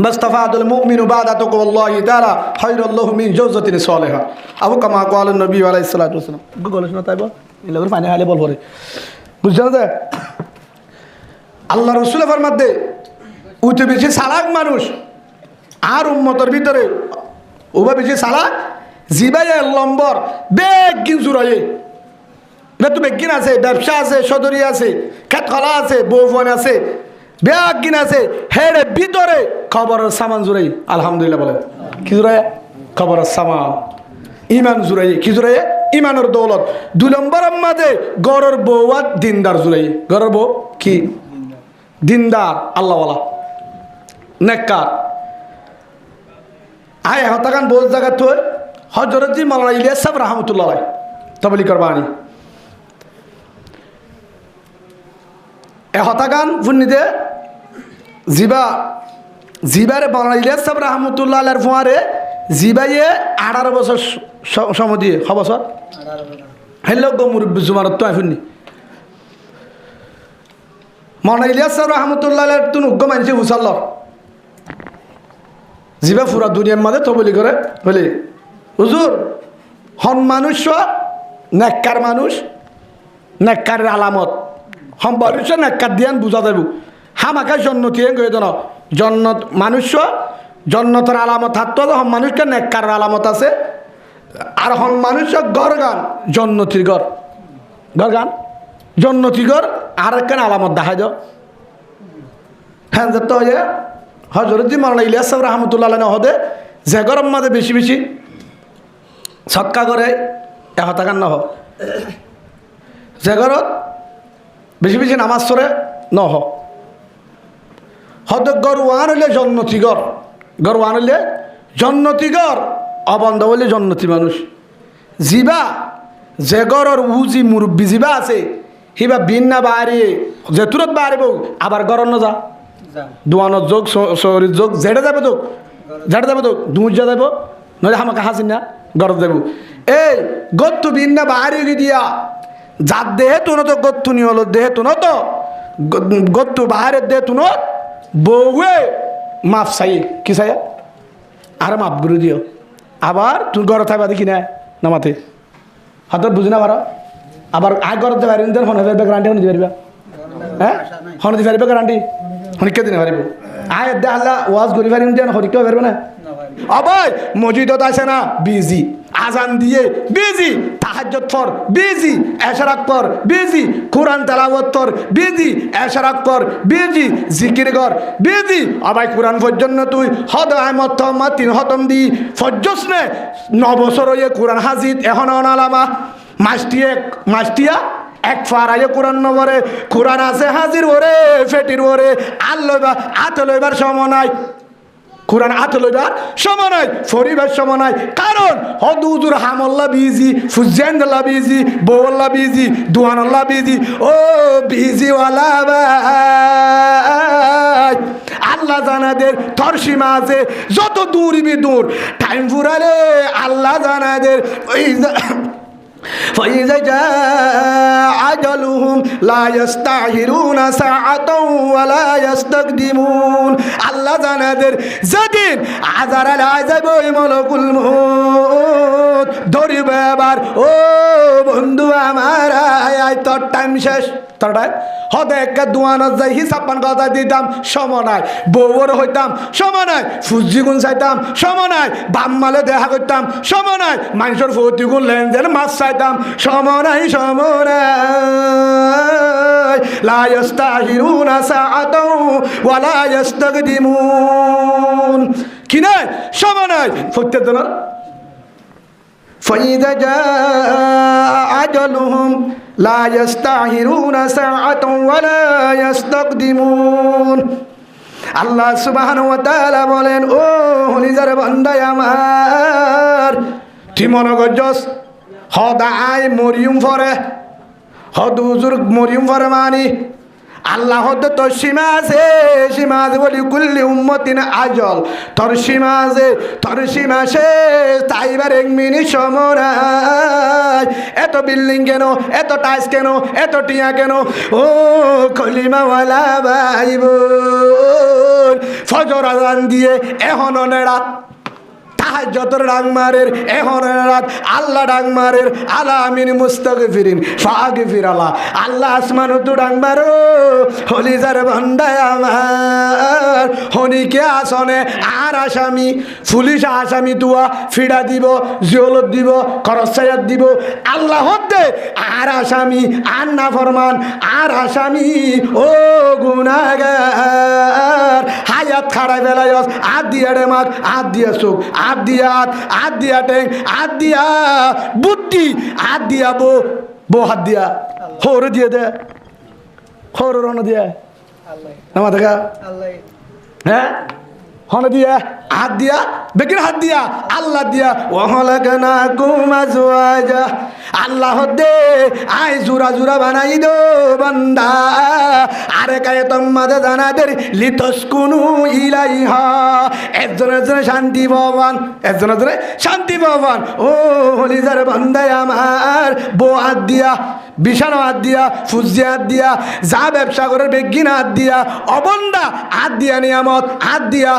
S1: মুস্তাফাদুল মুমিনু বাদা তাকওয়াল্লাহি তাআলা খায়রুল্লাহু মিন জাওজাতিন সালিহা, আবু কামা ক্বালা নবী আলাইহিস সালাতু ওয়াসালাম গলে শোনা তাইবা এলাগর পানি হালে বল পরে বুঝছেন না? আল্লাহ রাসূলের ফরমাতে উতে বেশি সালাক মানুষ আর উম্মতের ভিতরে ওবা বেশি সালাক জিবায়ে লম্বর বেগিন জুরায়ে না, তো বেগিন আছে, ব্যবসা আছে, সদরি আছে, খেতখলা আছে, বউফোন আছে, বেগিন আছে, হেড়ে ভিতরে খবরের সামান জুড়াই আলহামদুলিল্লাহ বলে কি জুড়াই খবরের সামান, ইমান জুড়াই কি জুড়াই ইমানের দৌলত, 2 নম্বরের মাঝে গরের বউয়াত দিনদার জুড়াই, গরের বউ কি দিনদার আল্লাহওয়ালা নেককার, আয় হতাকান বোঝ জায়গা তো হযরত জি মাওলানা ইলিয়াস সাহেব রাহমাতুল্লাহ আলাইহি তবলিগের বাণী এ হতাকান ফুন্নিতে জিবারে মাওলানা ইলিয়াস সাহেব রাহমাতুল্লাহ আলাইহির ফুয়ারে জিবাইয়ে 18 বছর সময় দিয়ে ক বছর হেল্লো গো মুরব্বি জুমারত তো আইফুন্নি মাওলানা ইলিয়াস সাহেব রাহমাতুল্লাহ আলাইহির তুন উগ্গ মানছে হুসাল্লাহ জিবা পুরা দুনিয়ার মাঝে তবলি করে বলে হুজুর হন মানুষ নেককার মানুষ, নেককারের আলামত হম মানুষ নেককার দিয়ান বুঝা যাব, হামাকা জন্নতি গয়ে দেন জন্নত মানুষ জন্নতের আলামত থাকতো, হম মানুষকে নেককারের আলামত আছে, আর হন মানুষ গড় গান জন্নতির গড়, গড় গান জন্নতি গড় আর একখান আলামত দেখাই দাও হ্যাঁ তো হয়ে হযরত জি মাওলানা ইলিয়াস সাহেব রাহমাতুল্লাহ আলাইহি হদে যে গরম মাঝে বেশি বেশি সৎকা করে এহতাকান নহ, যে ঘরত বেশি বেশি নামাজ পড়ে নহ, হদ গরওয়ান হইলে জন্নতি গর, গরওয়ান হইলে জন্নতি গর, অবন্ধ বলে জন্নতি মানুষ জিবা যে গরর উজি মুরব্বী জিবা আছে হিবা বিন্না বাড়ি যে তুরত বাড়িব আবার গরর না যা দোয়ানোর যোগ শরীর যোগ যেটা যাবে তো যেটা যাবে তো দুজা যাব নইলে আমাকে হাসিন না গরর যাব এই গত্তু বিন্না বাড়ি দিয়া যার দেহে তুনো তো গত্তু নি হলো দেহে তুনো তো গত্তু বাহারের দেহে তুনো বউয়ে মাফ চাই কি চাই আর মাফ করে দিও আবার তুই গড় থাকবা দেখি না নামাতে হাতত বুঝি না পারো আবার আগ গড় যে পারিন হনে পারবে গ্যারান্টি হনে দিবে হ্যাঁ হনে দিবে পারবে গ্যারান্টি হনিকে দিনে পারিব আয় দে আল্লাহ ওয়াজ করি পারিম দেন হরিকে পারবে না আবার মসজিদত আছে না বিজি আজান দিয়ে বিজি তাহাজ্জুদ পর বিজি এশরাক পর বিজি কোরআন তেলাওয়াত পর বিজি এশরাক পর বিজি জিকির কর বিজি আবার কোরআন পর্যন্ত তুই হদ আহমদ মা 3 খতম দি ফজ্জস নে 9 বছর হয়ে কোরআন হাজিদ এখন অনালামা মাস্টিয়া এক ফারাইয়ে কোরআন নবরে কোরআন আছে হাজির ওরে ফেটির ওরে আল্লবা আত লইবার সময় নাই কোরআন আত লইবার সময় নাই ফরিবার সময় নাই কারণ হদুজুর হামল্লা বিজি ফুজাইন্দল্লা বিজি বৌল্লা বিজি দুয়ানল্লা বিজি ও বিজি ওয়ালা ভাই আল্লাহ জানাদের তোর সীমা আছে যত দূরবি দূর টাইম ফুরালে আল্লাহ জানাদের ওই فإذا جاء أجلهم لا يستأخرون ساعة ولا يستقدمون আল্লাহ জানাদের যেদিন আযার আল আযাব মালাকুল মউত ধরিবে আবার ও বন্ধু আমার আয় তোর টাইম শেষ তোর টাইম হদে একটা দুয়ানত যাই হিসাব পান কথা দিতাম সময় বউর হইতাম সময় নাই ফুজি গুণ চাইতাম সময় নাই বাম্মালে দেখা করতাম সময় নাই মানুষের ফতি গুণ লেনদেন মাছ চাইতাম সময় নাই লা ইস্তাগিরুনা সাআতাও ওয়া লা ইস্তাকদিমুন কি নাই সময় নাই প্রত্যেকজনের فإذا جاء أجلهم لا يستأخرون ساعة ولا يستقدمون আল্লাহ সুবহানাহু ওয়া তাআলা বলেন ও হলিজার বান্দা আমার তুই মনে করছস হদাই মরিয়ম ফরে হদুজুর মরিয়ম ফরে মানি আল্লাহ তোর সীমা আছে বলি কুল্লি উম্মতিন আজল তোর সীমা শেষ তাইবার 1 মিনিট সময় এত বিল্ডিং কেন এত টাইস কেন এত টিয়া কেন ও কলিমাওয়ালা ভাই বোন ফজর আজান দিয়ে এখনো নেড়া তাহাজ্জুদের ডাক মারের এখন রাত আল্লাহ ডাক মারের আলামিন মুস্তাগফিরিন ফাগফির আল্লাহ আসমান তো ডাক মারো হলিজার বান্দা আমার হনিকে আসনে আর আসামি পুলিশ আসামি তুয়া ফিডা দিব জিওলত দিব খরচায়াত দিব আল্লাহ হতে আর আসামি আর না ফরমান আর আসামি ও গুনাহগার হায়াত খাড়া বেলায়স আর দিয়া রে মাক আর দিয়া চোখ আর দিয়া টেং আর দিয়া বুদ্ধি আর দিয়া বো হাত দিয়া হরে দিয়ে দে হরে রন দিয়া নামা দেখা হ্যাঁ হনে দিয়া হাত দিয়া বেকির হাত দিয়া আল্লাহ দিয়া ওয়াহলাকনাকুম আজওয়াজা আল্লাহ দে আই জুরা জুরা বানাই দো বান্দা আরে কায়ে তোমাদের জানাদের লিতস্কুনু ইলাইহা একজনের শান্তি ভগবান ও হলিজার বান্দায় আমার বউ হাত দিয়া বিছানো হাত দিয়া ফুজি হাত দিয়া যা ব্যবসা করে বেগিন হাত দিয়া অবন্দা হাত দিয়া নিয়ামত হাত দিয়া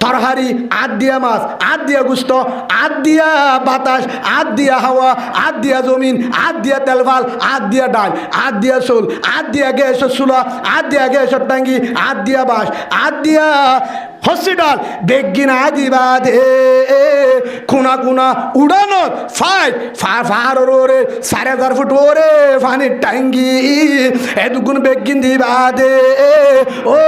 S1: তরহারি আদ দিয়া মাছ আদ দিয়া গুস্ত আদ দিয়া বাতাস আদ দিয়া হাওয়া আদ দিয়া জমিন আদ দিয়া তেলফাল আদ দিয়া ডাল আদ দিয়া চুল আদ দিয়া গ্যাসের চুলা আদ দিয়া গ্যাসের টাঙ্গি আদ দিয়া বাঁশ আদ দিয়া হসপিটাল বেগিন আদিবা দে কোনা কোনা উড়ানো ফার ওরে 4,500 ফুট ওরে পানির টাঙ্গি এদুগুন বেগিন দিবা দে ও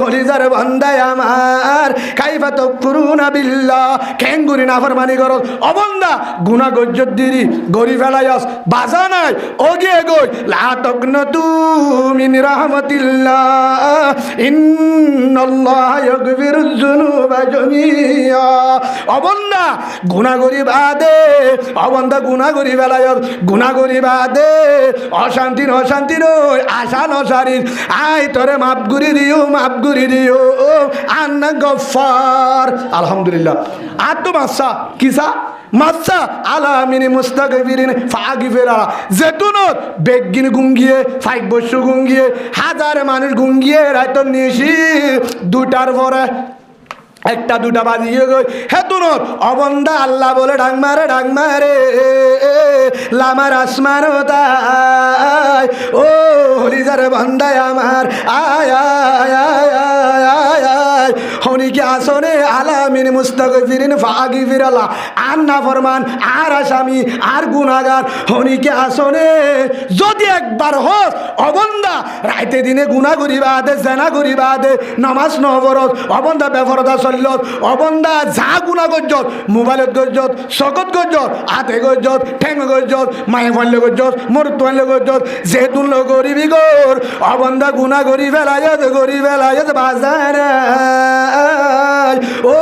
S1: হলিজার বান্দায় আমার কাইফা তাকফুরুনা বিল্লাহ কেঙ্গুরি নাফরমানি করো অবন্দা গুনাহ গজ্জত দিরি গরি ফেলায়স বাজা নাই ওগে গই লা তাকনাতু মিন রাহমাতিল্লাহ ইন্নাল্লাহ ইয়াগফিরুয যুনুবা জামিআ অবন্দা গুনাহ করি বাদে অবন্দা গুনাহ করি বেলায়ত গুনাহ করি বাদে অশান্তি নয় আশা নসারির আই তোরে মাফ করি দিও আন্না গফফার আলহামদুলিল্লাহ আর তো মাসা কিসা মাসা আলামিনি মুস্তাগফিরিন ফাগফিরা যেতুনত বেগিন গুঙ্গিয়ে ফাইক বসু গুঙ্গিয়ে হাজার মানুষ গুঙ্গিয়ে রাইতো নিশি দুটার পরে একটা দুটা বাজিয়ে গই হেতুনত অবন্দা আল্লাহ বলে ডাং মারে লামার আসমান তাই ও হলিজারে বন্দায় আমার আয় আয় আয় আয় আয় আয় হনিকে আসনে আলামিন মুস্তাগফিরিন ফাগফিরাল্লাহ আর না ফরমান আর আসামি আর গুনাহগার হনিকে আসনে যদি একবার হোস অবন্দা রাইতে দিনে গুনাহ করিবা দে জানা করিবা দে নামাজ নবরত অবন্দা বেফরদা চললত অবন্দা যা গুনাহ গজ্জত মোবাইলত গজ্জত চকত গজ্জত হাতে গজ্জত ঠেং গজ্জত মায়ে ফাইলে গজ্জত মরত ফাইলে গজ্জত যেতুন লো করিবি গর অবন্দা গুনাহ করি ফেলায়ত বাজার ও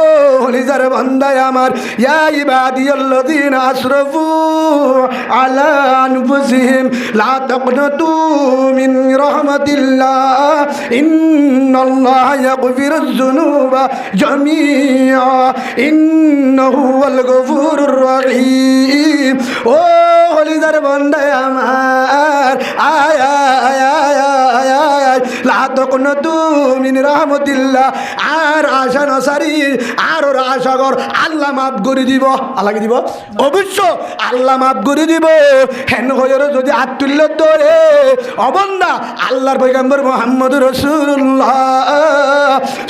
S1: হলিজার বন্দায় আমার ইয়া ইবাদিয়াল্লাযিনা আসরাফু আলা আনফুসিহিম লা তাকনাতু মিন রাহমাতিল্লাহ ইন্নাল্লাহা ইয়াগফিরুয যুনুবা জামিআ ইন্নাহু হুয়াল গফুরুর রহিম ও হলিজার বন্দায় আমার আয় আয় আয় আয় আয় লা তাকনাতু মিন রাহমাতিল্লাহ আর আশা নসারি আর ওর আশা কর আল্লাহ মাফ করে দিব আল্লাহ কি দিব অবশ্য আল্লাহ মাফ করে দিব হেন হয়ে যদি হাত তুললে তোরে অবন্দা আল্লাহর পয়গম্বর মুহাম্মদ রাসূলুল্লাহ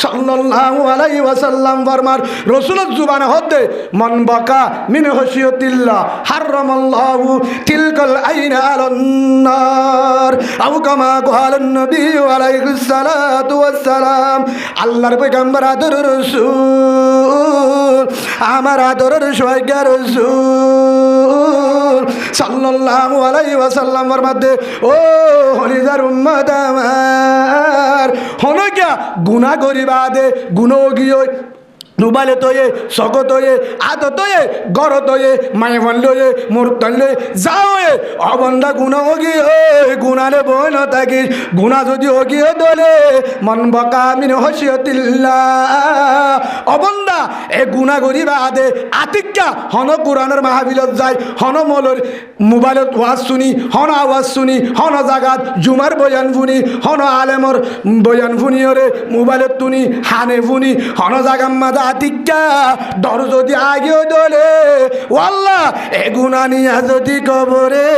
S1: সাল্লাল্লাহু আলাইহি ওয়াসাল্লাম ফরমান রাসূলের জুবানে হতে মান বাকা মিন খশিয়াতিল্লাহ হারামাল্লাহু তিলকাল আইনা আলান নার আও কামা ক্বালান নবী আলাইহিস সালাতু ওয়াস সালাম আল্লাহর পয়গম্বর আদর রাসূল আমার আদরের সহায়ক রাসূল সাল্লাল্লাহু আলাইহি ওয়াসাল্লামের মধ্যে ও হলিজার উম্মত আমার হনকা গুনাহ করিবা দে গুনাহ গিয়ে নুবালে তয়ে সকত হয়ে আদত হয়ে গরত হয়ে মায়ে ফানলে হয়ে মূর্তলে যাও অবন্দা গুণা গিয়ে গুণারে বই না থাকিস গুণা যদি অগিয়ে দলে মন বকা মিন হসিয়তিল্লাহ অবন্দা এ গুণা করিবা আদে আতিক্কা হন কোরআনের মাহফিলত যায় হন মলর মোবাইলত ওয়াজ শুনি হন আওয়াজ শুনি হন জাগাত জুমার বয়ান ফুনি হন আলেমর বয়ান ফুনি ওরে মোবাইলত তুনি হানে ফুনি হন জাগাম মাদা আতিক্কা ডর যদি আগেও দলে ওয়াল্লাহ এ গুণা নিয়া যদি কবরে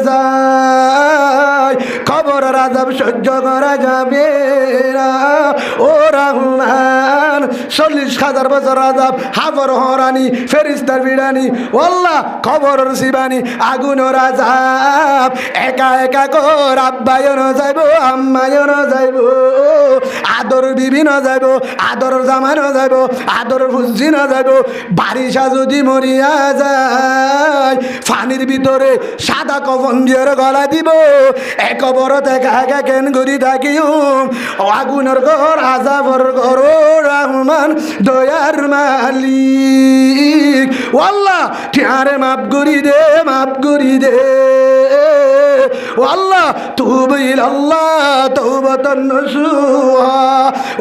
S1: যায় কবরের আযাব সহ্য করা যাবে না ও রহমান 40,000 বছর আযাব হাবর হরানি ফেরেশতার বিড়ানি ওয়াল্লাহ কবরের সিবানি আগুনের আযাব একা একা কর আব্বায়ও না যাইব আম্মায়ও না যাইব আদর বিবি না যাইব আদর জামাই না যাইব আদর ফুজি না যাইব বারিশা যদি মরিয়া যায় ফানির ভিতরে সাদা কফন দিয়ে গলা দিব এক কবরত একা একা কেন করি থাকিও আগুনের ঘর আযাবর ঘর রহমান দয়ার মালিক ওয়াল্লাহ ঠিয়ারে মাফ করি দে ওয়াল্লাহ তুবু ইলাল্লাহ তাওবাতান নসুহা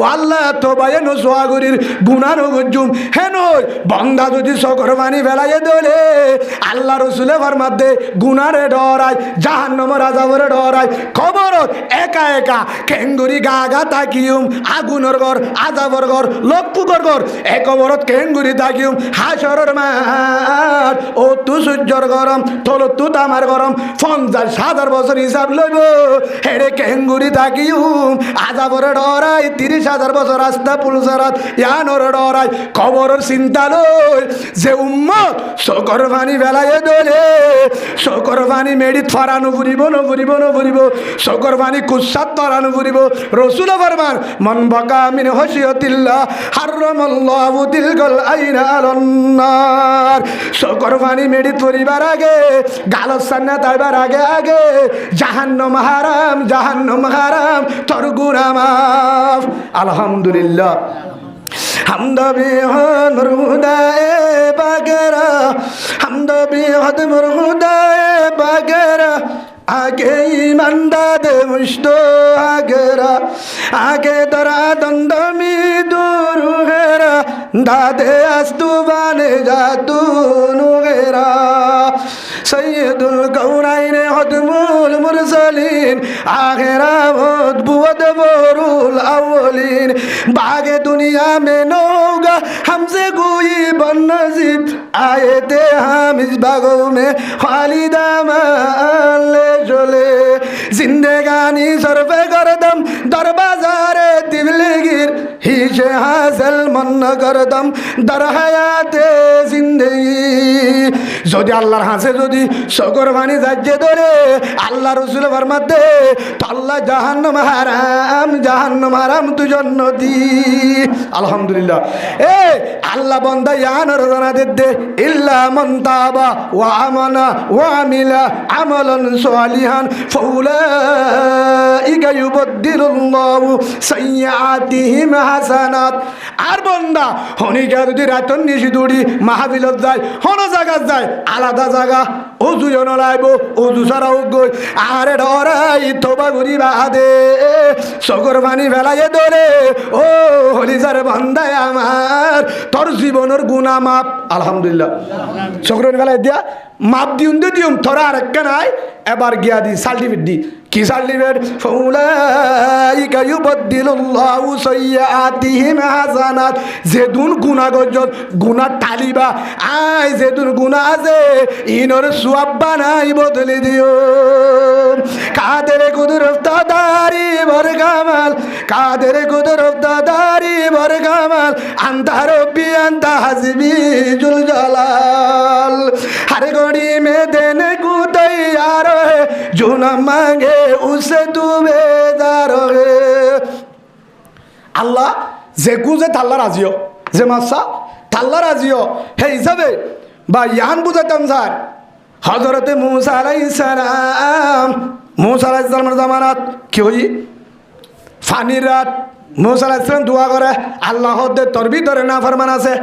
S1: ওয়াল্লাহ তোবায়ে নসুহা করির গুনাহ নগজুম হেনই বান্দা যদি সকরবানি ফেলাইয়ে দলে আল্লাহ রাসূলের ফরমাতে গুনারে ডরায় জাহান্নামের আযাবের ডরায় কবরত একা একা কেঙ্গুরি গা তাকিউম আগুনের ঘর আযাবের ঘর লক্ষুকর ঘর এ কবরত কেঙ্গুরি তাকিউম হাসরের মাঠ ও তু সূর্যর গরম তোলো তু তামার গরম 50,000 বছর হিসাব লইব হেরে কেঙ্গুরি তাকিউম আযাবের ডরায় 30,000 বছর রাস্তা পুলসারাত ইয়ানোর ডরায় কবরের চিন্তা লই যে উম্মত শকর পানি বেলায় দলে শকর পানি মেডিত ফরানো ফুরিব শকর পানি কুসাত তরানো ফুরিব রাসূল ফরমান মান বাকা মিন হসিয়াতিল্লাহ হারামাল্লাহু তিলকাল আইনা আলান নার শকর পানি মেডিত ফুরিবার আগে গালসান্না তাইবার আগে জাহান্নাম হারাম তোর গুনাহ মাফ আলহামদুলিল্লাহ حمد بيهد مرهودائے باگرہ حمد بيهد مرهودائے باگرہ আগে ইমান দাদে মুষ্ট আগেরা আগে দরা দন্দমি দুরুহেরা দাদে আস্তু বানে জাতু নুগেরা সৈয়দুল কৌনাইনে হদমুল মুরসালিন আখেরা ভদ বুয়দ বরুল আউলিন বাগে দুনিয়া মে নৌগা हमसे कोई बन नसीब आए थे हम इस बागों में खालिदा माले चले जिंदगानी सरफे करदम दर बाजारे दिलगिर हिशे हासिल मन करदम दर हयाते जिंदगी যদি আল্লাহর হাসে যদি শকর বাণী যাচ্ছে ধরে আল্লাহ রসুল ফরমাতে তো আল্লাহ জাহান্নাম হারাম তু জান্নাতি আলহামদুলিল্লাহ এ আল্লাহ বান্দা ইয়ানর জানা দে ইল্লা মান তাবা ওয়া আমানা ওয়া আমিলা আমালান সালিহান ফাউলাইকা ইউবাদদিলুল্লাহু সাইয়্যাতিহিম হাসানাত আর বান্দা হনিকা যদি রাতন নিশি দৌড়ি মাহফিলত যায় হন জায়গা যায় আলাদা জায়গা অজু জন লাইব অজু ছাড়াও গই আরে ডরাই তোবা ঘুরি বাদে শকর পানি ফেলাইয়ে ধরে ও হলিজার বান্দায় আমার তোর জীবনের গুনাহ মাপ আলহামদুলিল্লাহ শকর ফেলাই দিয়া মাপ দিউন দিউন তোরা আর একটা নাই এবার গিয়া দি সার্টিফিকেট দি কি সার্টিফিকেট ফাউলাইকা ইউবাদদিলুল্লাহু সাইয়্যাতিহিম হাসানাত যেদুন গুনাহ গজত গুনাহ টালিবা আই যেদুন গুনাহ আছে ইনর সওয়াব বানাই বদলে দিও কাদের কুদরত দারি বর কামাল কাদের কুদরত দারি বর কামাল আনতা রব্বি আনতা হাসবি জুল জালাল हर घड़ी में देने को तैयार है जो न मांगे उसे तू बेदार है আল্লাহ যে কুজে তাল্লা রাজিও যে মাসা তাল্লা রাজিও হে হিসাবে বা ইয়ান বুঝাতাম স্যার হযরতে মুসা আলাইহিস সালাম মুসা আলাইহিস সালামের জামানাত কি হই ফানির রাত মুসা আলাইহিস সালাম দোয়া করে আল্লাহ দে তোর ভিতরে নাফরমান আছে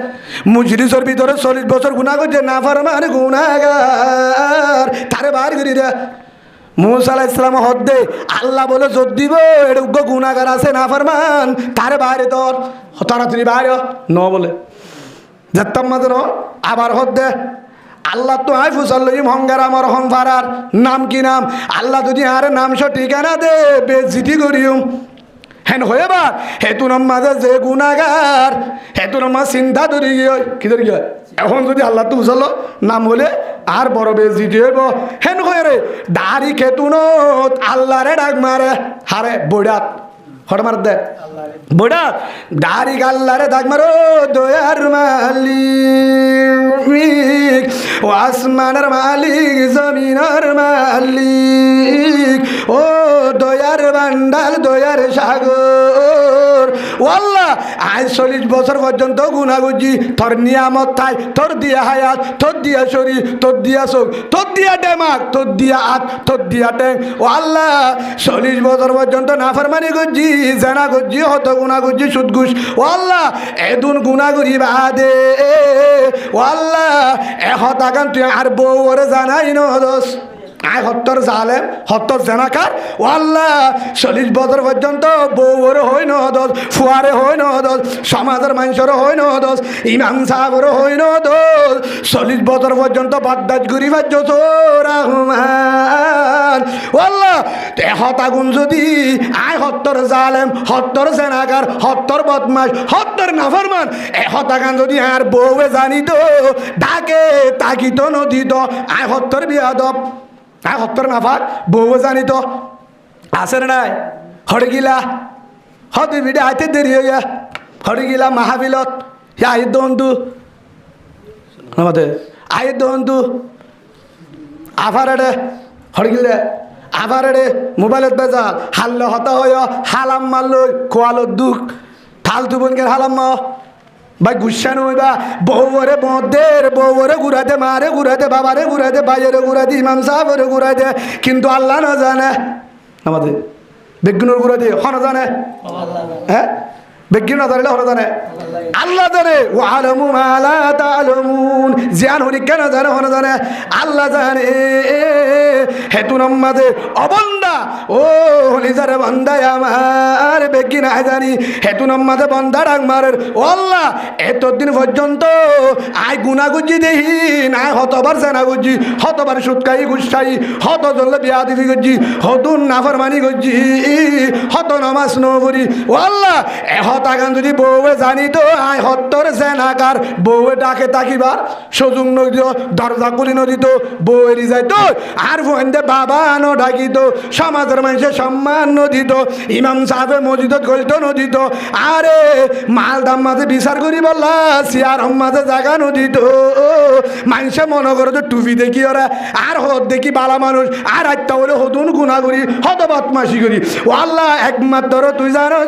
S1: মুজরিসের ভিতরে 40 বছর গুনাহ করছে নাফরমান গুনাহগার তারে বার করি দে মুসা আলাইহিস সালাম হদ্দে আল্লাহ বলে জোর দিব এর গুনাহগার আছে নাফরমান তারে বাইরে তোর তাড়াতাড়ি বাইরে ন বলে যেতাম মাত্র আবার হদ্দে আল্লাহ তো আই ফুসাল লইম হংগার আমার হং ফারার নাম কি নাম আল্লাহ যদি আর নাম সহ ঠিকানা দে বেজিতি করিম হেন হয়ে বা হেতুর মাঝে যে গুনাগার হেতুর মা চিন্তা ধরে গিয়ে কি ধরে গিয়ে এখন যদি আল্লাহ তো বুঝালো নাম হলে আর বড় বেজিতি হইব হেন হয়ে রে দাড়ি খেতুনত আল্লাহরে ডাক মারে হারে বইডাত হট মার দে বইডাত দাড়ি আল্লাহরে ডাক মারো দয়ার মালিক ও আসমানের মালিক জমিনের মালিক ও দয়ার বান্ডাল দয়ার সাগর ওয়াল্লাহ আজ 40 বছর পর্যন্ত গুনাহ করছি তোর নিয়ামত থাই তোর দিয়া হায়াত তোর দিয়া শরীর তোর দিয়া চোখ তোর দিয়া দেমাগ তোর দিয়া হাত তোর দিয়া ট্যাং ও আল্লাহ 40 বছর পর্যন্ত নাফরমানি করছি জানা করছি হত গুনাহ করছি সুদ ঘুষ ও আল্লাহ এদুন গুনাহ করি বাদে ও আল্লাহ এহতাকান তুই আর বউ ওরে জানাই ন দোষ আয় হত্তর জালেম হত্তর জানাকার ও আল্লাহ 40 বছর পর্যন্ত বউর হই ন দোষ ফুয়ারে হই ন দোষ সমাজের মানুষের হই ন দোষ ইমাম সাহেবের হই ন দোষ 40 বছর পর্যন্ত বাদ্দাজ গরিবার যত রহমান ও আল্লাহ হতাগুন যদি আয় হত্তর জালেম হত্তর জানাকার হত্তর বদমাশ হত্তর নাফরমান হতাগান যদি আর বউয়ে জানিত ডাকে তাকিত নদীত আয় হত্তর বিয়াদব আয় হত্তর নাফাক বউ জানিত আছে না নাই হরে গিলা হতে বিডে আইতে দেরি হইয়া হরে গিলা মাহাবিলত আই দন্দু আমাদের আই দন্দু আফারে হরে গিলে আফারে মোবাইলত বেজাল হাল্ল হতা হইয় হালাম মারল খোয়ালো দুঃখ ফালতু বোনকে হালাম ভাই গুসানো হইবা বউরে বদের বউরে ঘুরাতে মারে ঘুরাতে বাবারে ঘুরাতে ভাইয়েরে ঘুরাতে ইমাম সাহেবের ঘুরাতে কিন্তু আল্লাহ না জানে আমাদের বেগুনের ঘুরাতে হন জানে হ্যাঁ বেগুন না জানলে হন জানে আল্লাহ জানে ওয়ালামু মা লা তা'লামুন জান হরি কেন জানে হন জানে আল্লাহ জানে হেতু নামাজে অবন্দা ও হলিজারে বান্দা আমার বেকি না জানি হেতু নামাজে বান্দা ডাক মারের ও আল্লাহ এতদিন পর্যন্ত আই গুনাহ গুজি দেহি না হতবার জানা গুজি হতবার সুৎকাই গুছাই হত জলে বিয়া দিবি গুজি হতুন নাফরমানি গুজি হত নামাজ নবরি ও আল্লাহ এ হতাগান যদি বউয়ে জানি তো আই হত্তর জেনাকার বউয়ে ডাকে তাকিবার সুযোগ নদিত দরজা খুলি নদিত বউয়েরি যাইতো আর ফোনদে বাবা নো ডাকিত সমাজের মানুষের সম্মান নদিত ইমাম সাহেব মসজিদত গলত নদিত আরে মালদাম মাঝে বিচার করি বললা সিয়ার মাঝে জায়গা নদিত মানুষে মনে করে তো টুপি দেখি ওরা আর হদ দেখি বালা মানুষ আর একটা বলে হতুন গুণা করি হত বদমাশি করি ও আল্লাহ একমাত্র তুই জানো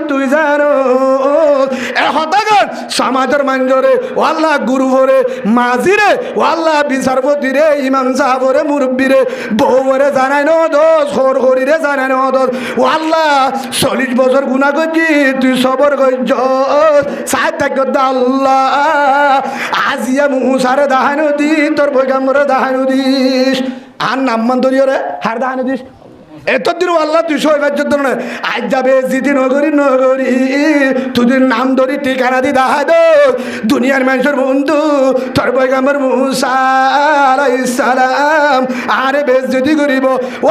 S1: এ হতাগান সমাজের মানুষরে ও আল্লাহ গুরু ভরে মাঝিরে ও আল্লাহ বিচারপতি রে ইমাম সাহেব রে মুরব্বী রে বউরে জানাই ন দোষ হর হরিরে জানাই ন দোষ ও আল্লাহ 40 বছর গুণা করছি তুই সবর করছ সাহেব থাকত আল্লাহ আজিয়া মুসারে দাহানো দি তোর বৈকাম্বরে দাহানো দিস আর নাম্মান ধরিও রে হার দাহানো দিস এতদিন আল্লাহ তুই সইবার জন্য আজ যাবে জিতি নগরী তুদিন নাম ধরি ঠিকানা দি দেখা দো দুনিয়ার মানুষের বন্ধু তোর পয়গম্বর মুসা আলাইহিস সালাম আরে বেশ যদি করিব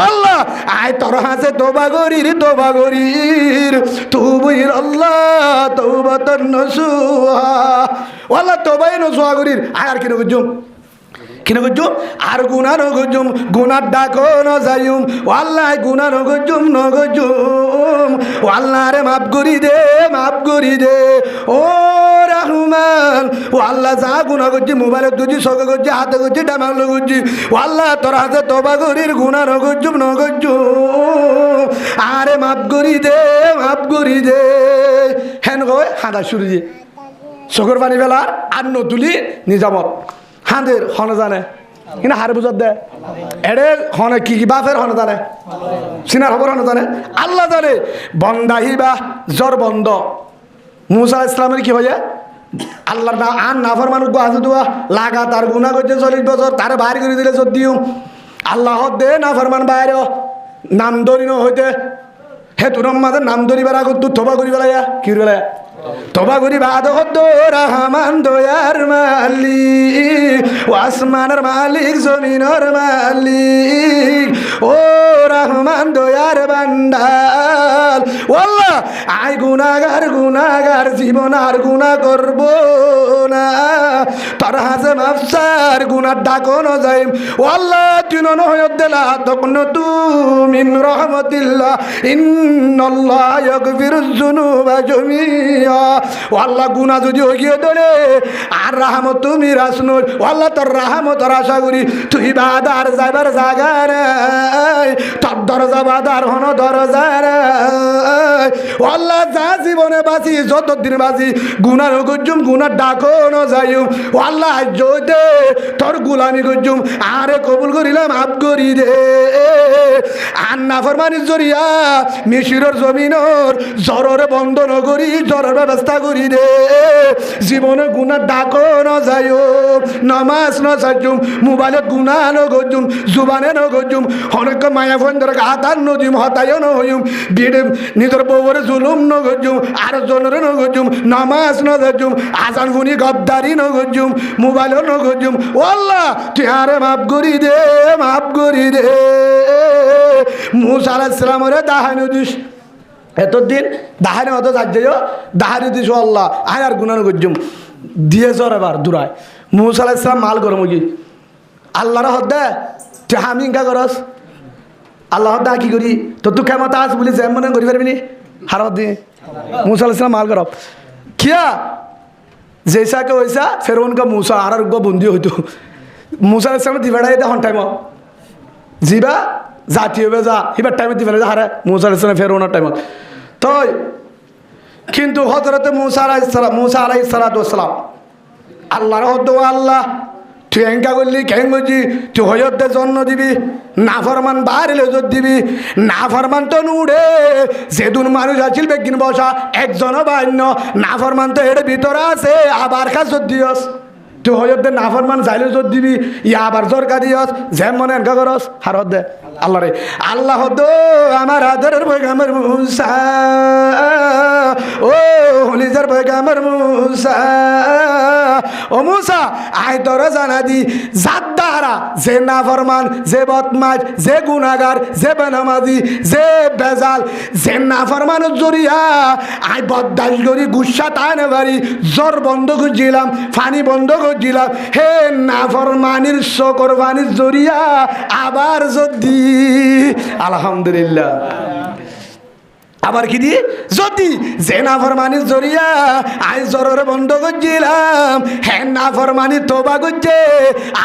S1: আল্লাহ আয় তোর হাতে তোবা করির তুবির আল্লাহ তওবাতান নসুহা আল্লাহ তোবাই নসুহা করির আর কি নগজুম কিনা করছো আর গুনা নগজুম গুনার ডাকো ন যাইম আল্লাহ গুনা নগজুম আল্লাহ রে মাফ করি দে ও রহমান ও আল্লাহ যা গুনা করছি মোবাইলে দুজি সকে করছি হাতে করছি ডামাল করছি ও আল্লাহ তোর হাতে তোবা করির গুনা নগজুম আরে মাফ করি দে হেন কয় হাঁদা শুরু দিয়ে চকুর পানি ফেলার আর নতুলি নিজামত হাঁদের হনে জানে কিন্তু হারে বুঝার দে এড়ে হনে কি বাফের হনে জানে সিনার খবর হনে জানে আল্লাহ জানে বন্দাহিবা জ্বর বন্ধ মুসা ইসলামের কি হয়ে আল্লাহর না আর নাফর মানুষ গাছ দোয়া লাগা তার গুণা করছে 40 বছর তারে বাইর করে দিলে যদিও আল্লাহ দে নাফরমান বাইরে নাম ধরি ন হইতে হে তোর মাঝে নাম ধরিবার আগত তুই থবা করি বেলাইয়া কি বেলাইয়া তোবা করি বাদ হতো রহমান দয়ার মালিক ও আসমানের মালিক জমিনের মালিক ও রহমান দয়ার বান্দাল আল্লাহ আই গুনাগার জীবন আর গুনাহ করব না তোর হাতে মাফসার গুনার ডাকো ন যাইম আল্লাহ তুই ন হয়ত দিলা তখন তুমিন রহমতিল্লাহ ইন্নাল্লাহ ইয়াগফিরুজ যুনুবা জামিআ ও আল্লাহ গুনাহ যদি হয়ে গিয়ে ধরে আর রাহমত তুমি রাসনুল ও আল্লাহ তোর রাহমতের আশা করি তুই বাদার যাইবার জায়গা নাই তোর দরজা বাদার হন দরজা নাই ও আল্লাহ যা জীবনে বাঁচি যতদিন বাঁচি গুনাহ গজুম গুনাহ ডাকো ন যাইম ও আল্লাহ জয়তে তোর গোলামি গজুম আরে কবুল করিলাম মাফ করি দে আর নাফরমানির জরিয়া মিশরের জমিনের জ্বরের বন্ধন করি জ্বরের ব্যবস্থা করি দে জীবনে গুনাহ ডাকো ন যাইও নামাজ ন সাজুম মোবাইলত গুনাহ ন গজুম জুবানে ন গজুম অনেক মায়া ফন্দর হাতার নদীম হতায় ন হইম বিড়ে নিজের বউরে জুলুম ন গজুম আর জনের ন গজুম নামাজ ন যাজুম আজান ফুনি গদ্দারি ন গজুম মোবাইল ন গজুম আল্লাহ তুই আরে মাফ করি দে মুসা আলাইহিস সালামের দাহানো দিস এতদিন দাহানো হতো যাইও দাহানি দিস আল্লাহ আর গুনাহ গজুম দিয়েছ এবার দূরায় মুসা আলাইহিস সালাম মাল গরম কি আল্লাহর হদ্দে তুই আমি ইনকা করস আল্লাহ হদ্দা কি করি তো তুই কেমন আস বলি যে মনে করি পারবি নি হার হদ্দি মুসা আলাইহিস সালাম মাল গরম কিয়া जैसा के वैसा फिर उनका मूसा आर बंदी हो तो मूसा दिवाड़ा हन टाइम जीवा जाती जा हिबार टाइम दिवाड़ा हारे मूसा फिर टाइम तो किन्तु हजरत मूसा आलाइहिस्सलाम अल्लाहर हद आल्लाह তুই এঙ্কা করলি কেন করছি তুই হয়তে জন্ম দিবি না ফরমান বাড়িলে জোর দিবি না ফরমান তো নুড়ে যেদুন মানুষ আছিল বেগিন বসা একজনও বান্য না ফরমান তো এর ভিতরে আছে আবার কাজ জোর দিয়স তুই হয়তে না ফরমান যাইলে জোর দিবি ইয়া আবার জরকা দিয়স যেম মনে এনকা করস হারত দে আল্লাহ রে আল্লাহ তো আমার আদরের পয়গামের মুসা ও হলিজার পয়গামের মুসা ও মুসা আয় তোরা জানা দি জাত দ্বারা যে না ফরমান যে বদমাশ যে গুনাগার যে বেনামাজি যে বেজাল যে না ফরমানের জরিয়া আয় বদদাল করি গুসা টানে বাড়ি জ্বর বন্ধ করছিলাম ফানি বন্ধ করছিলাম হে না ফরমানির শকর ফানির জরিয়া আবার যদি আলহামদুলিল্লাহ আবার কি দি যদি যে না ফরমানির জরিয়া আই জরের বন্ধ করছিলাম হ্যাঁ না ফরমানি তোবা করছে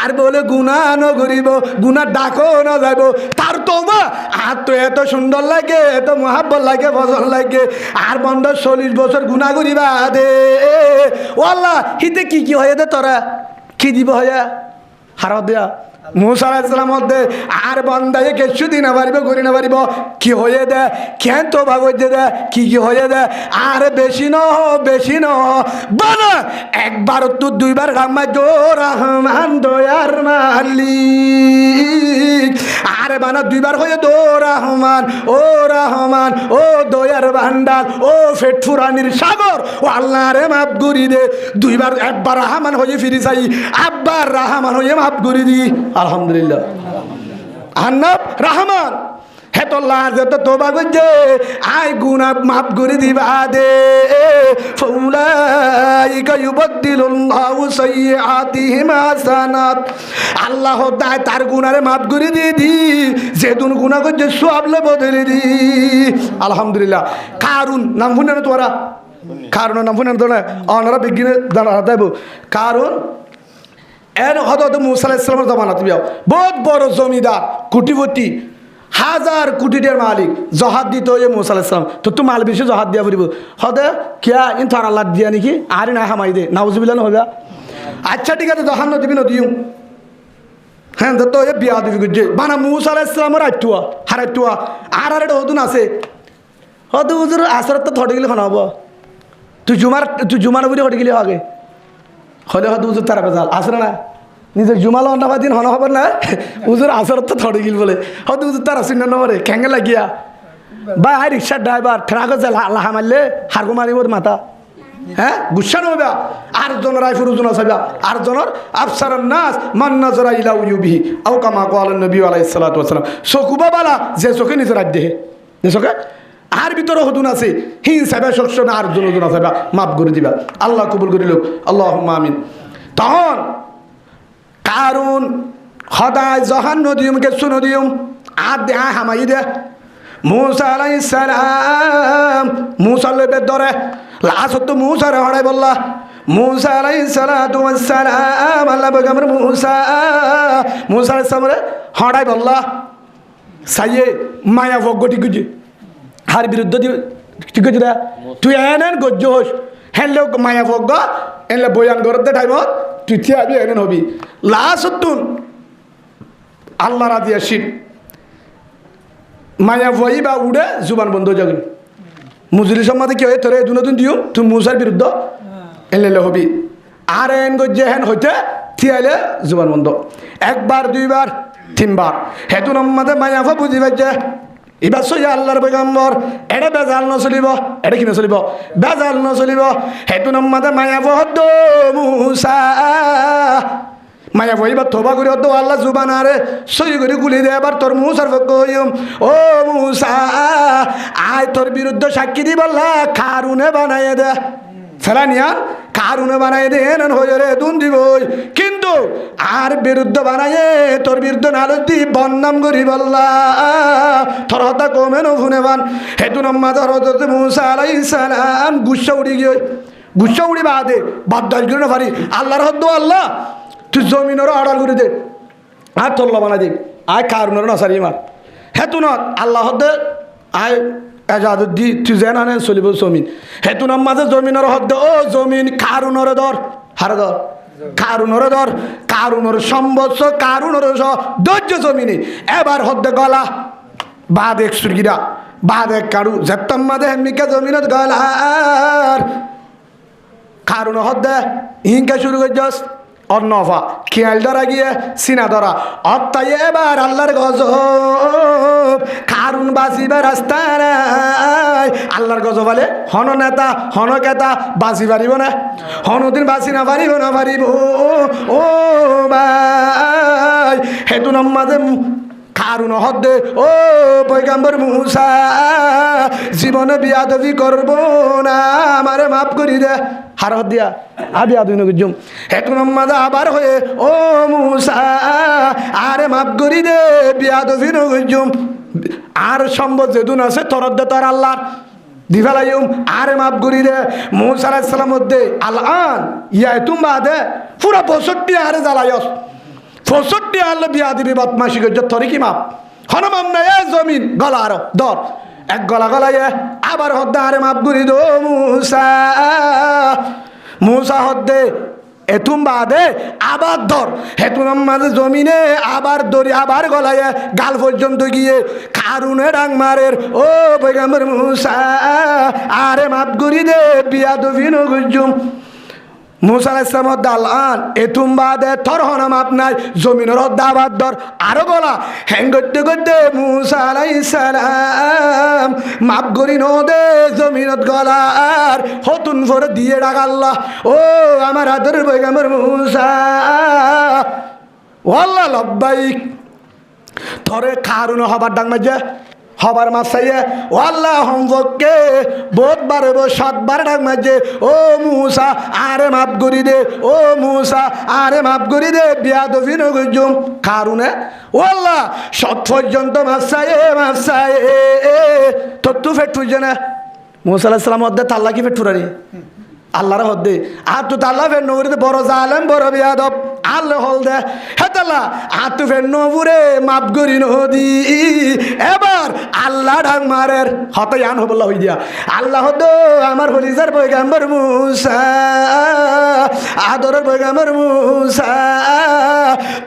S1: আর বলে গুনাহ ন করিব গুনাহ ডাকো না যাব তার তোবা আর তো এত সুন্দর লাগে এত মহাব্বত লাগে ফজল লাগে আর বন্ধ 40 বছর গুনাহ করিবা দে ও আল্লাহ হিতে কি হয়ে দে তোরা কি দিব হইয়া হারাও দেয়া মুসা আলাইহিস সালাম মধ্যে আর বান্দায়ে কিছু দিন পারিব করি না পারিব কি হয়ে দে কেন তো ভাগতে দে কি হয়ে দে আর বেশি ন বানা একবার তো দুইবার রাম্মা গো রহমান দয়ার মালিক আর বানা দুইবার হয়ে দো রহমান ও দয়ার ভান্ডার ও ফেটফুরানির সাগর ও আল্লাহ রে মাফ করি দে দুইবার একবার রহমান হয়ে ফিরি চাই আব্বার রহমান হয়ে মাফ করি দি আলহামদুলিল্লাহ আন্নাব রহমান হেতল্লাহ যত তোবা করছে আয় গুনাহ মাফ করে দিবা দে ফাউলাইকা ইউবাদদিলুল্লাহু সাইয়্যাতিহিম হাসানাত আল্লাহ তাআলা তার গুনাহরে মাফ করে দি যেদুন গুনাহ করছে সওয়াব লে বদলে দি আলহামদুলিল্লাহ কারুন নাম শুনে না তোরা কারুন নাম শুনে না তোরা অনারা বিজ্ঞানে জানা দেব কারুন এর হযরত মুসা আলাইহিস সালামের জামানাত বিয়া বহুত বড় জমিদার কোটিপতি হাজার কোটির মালিক জহাদ দিত হয়ে মুসা আলাইহিস সালাম তো মাল বেশি জহাদ দিয়া পড়িব হদে কিয়া ইন তার আল্লাহ দিয়া নাকি আর না হামাই দে নাউজুবিল্লাহ হবে আচ্ছা ঠিক আছে জহান দিবি না দিও হ্যাঁ তো এ বিয়া দিবি গুজে বানা মুসা আলাইহিস সালামের আইতুয়া হারাইতুয়া আর হদুন আছে হদু হুজুর আসরত তো থড়ি গেলে খানাবো তুই জুমার বুড়ি হটে গেলে আগে হলে হয়তো উজুর তারা বেজাল আসরে না নিজের জুমালো অন্না দিন হন হবার না উজুর আসর তো থড়ে গিল বলে হয়তো উজুর তারা চিন্তা নম্বরে খেঙ্গে লাগিয়া বা আই রিক্সার ড্রাইভার ট্রাকত যে লাহা মারলে হারগো মারিব মাথা হ্যাঁ গুসা নবা আর জনের আইফুর উজুন আসাবা আর জনের আফসারান নাস মান নাজরা ইলা উয়ুবিহি আও কামা ক্বালা নবী আলাইহিস সালাতু ওয়াস সালাম চকুবা বালা যে চোখে নিজে রাখ দেহে যে চোখে আর ভিতরে হদুন আছে হিংসাবে সবসময় আর জন আছে মাফ করে দিবা আল্লাহ কবুল করিল আল্লাহুম্মা আমিন তখন কারণ হদায় জহান নদিয়ম কেসু নদিয়ম আর দে হামাই দে মুসা আলাইহিস সালাম মুসা লবে ধরে লাস্ট তো মুসা রে হড়াই বললা মুসা আলাইহিস সালাতু ওয়াস সালাম আল্লাহ পয়গম্বর মুসা আলাইহিস সালাম রে হড়াই বললা সাইয়ে মায়া ভগটি গুজি হার বিরুদ্ধে ঠিক আছে তুই এনেন গজ্জ হোস হেনলে মায়া ভোগ এনলে বয়ান করতে টাইমত তুই থিয়াবি এনেন হবি লাস্টুন আল্লাহ রাজি আসিন মায়া ভই বা উড়ে জুবান বন্ধ যাবে মুজুরি সম্মাদে কি হয় তোরে দুনতুন দিও তুই মুসার বিরুদ্ধ এনলে হবি আর এন গজ্জে হেন হইতে থিয়াইলে জুবান বন্ধ একবার দুইবার তিনবার হেতু নম্মাদে মায়া ভা বুঝি পাইছে এবার সইয়া আল্লাহর পয়গম্বর এটা বেজাল নচলিব এটা কি নচলিব বেজাল নচলিব হেতু নম্মাদে মায়া বহদ্দ মুসা মায়া বইবার থবা করে হদ্দ আল্লাহ জুবান আরে সই করে গুলি দে এবার তোর মুসার পক্ষ হইম ও মুসা আয় তোর বিরুদ্ধে সাক্ষী দি বললা কারুনে বানাইয়ে দে ফেলানিয়া কারুনে বানাই দে এন হয়ে রে দুন দিবই কিন্তু আর বিরুদ্ধ বানাইয়ে তোর বিরুদ্ধ নালজ দি বন্নাম করি বললা তোর হতা কমে নুনে বান হেতু নম্মা তোর হতে মুসা আলাইহিস সালাম গুসা উড়ি গিয়ে গুসা উড়ি বাদে বাদ্দাল করে না পারি আল্লাহর হদ্দ আল্লাহ তুই জমিনেরও অর্ডার করে দে আর তোর বানাই দে আয় কারুনেরও নসারি মার হেতু না আল্লাহ হদ্দে আয় এজাদুদ্দি তুই যেন চলিব জমিন হেতু নাম মাঝে জমিনের হদ্দে ও জমিন কারুনরে ধর হারে ধর কারুনর ধর কারুনর সম্বৎস কারুনর ধৈর্য জমিনে এবার হদ্দে গলা বাদ এক সুরগিরা বাদ এক কারু যেতাম মাদে হেমিকা জমিনত গলার কারুন হদ্দে হিংকা শুরু করছস অন্নফা খেয়াল ধরা গিয়ে সিনা ধরা অত্যাই এবার আল্লাহর গজব কারুন বাঁচিবার রাস্তা নাই আল্লাহর গজব বলে হন নেতা হন কেতা বাঁচি পারিব না হনদিন বাঁচি না পারিব ও ভাই হেতু নম্মাদে কারুন হদ্দে ও পয়গাম্বর মুসা জীবনে বিয়াদবি করব না আমারে মাফ করি দে হার দিয়া আবি আদুন গুজুম হেতু নম্মাদে আবার হয়ে ও মুসা আরে মাফ করি দে বিয়াদবি নগুজুম আর সম্ভব যেদুন আছে তরদ্দে তোর আল্লাহর দিফালাইম আরে মাফ করি দে মুসা আলাইহিস সালাম মধ্যে আলান ইয়া তুমবা দে পুরো ৬৫ আরে জ্বালায়স ৬৫ আল্লাহ বিয়া দিবি বদমাশি করছ তরি কি মাপ হনমাম না এ জমিন গলা আরো দর এক গলা গলায় আবার হদ্দে আরে মাপ করি দো মুসা মুসা হদ্দে এতুম বাদে আবার ধর হেতুম মাঝে জমিনে আবার দড়ি আবার গলায় গাল পর্যন্ত গিয়ে কারুনে ডাং মারের ও পয়গাম্বর মুসা আরে মাপ করি দে বিয়া দবি নগুজুম মুসা আলাইহিস সালাম দালান এতুম বাদে থর হনা মাপ নাই জমিনের দাবাদ দর আরো গলা হ্যাং করতে করতে মুসা আলাইহিস সালাম মাপ করি ন দে জমিনত গলার হতুন ভরে দিয়ে ডাক আল্লাহ ও আমার আদরের পয়গাম্বর মুসা ওয়াল্লাহ লব্বাইক থরে কারুন হবার ডাং মাঝে হবার মাসাইয়ে ও আল্লাহ হোমওয়ার্ককে বহুতবার ৭বার ডাক মাঝে ও মুসা আরে মাফ করি দে ও মুসা আরে মাফ করি দে বিয়াদবি নগুজুম কারুনে ও আল্লাহ ৭ পর্যন্ত মাসাইয়ে তত্তু ফেটু জানা মুসা আলাইহিস সালাম মধ্যে তাল্লা কি ফেটুরারি আল্লাহর হদ্দে আর তো তাল্লা ফের নবুরিতে বড় জালেম বড় বিয়াদব আল্লাহ হল দে হে তাল্লা আর তো ফের নবুরে মাপ করি নদী এবার আল্লাহ ডাং মারের হত ইয়ান হবল্লা হই দিয়া আল্লাহ হদ আমার হলিজার পয়গাম্বর মুসা আদরের পয়গাম্বর মুসা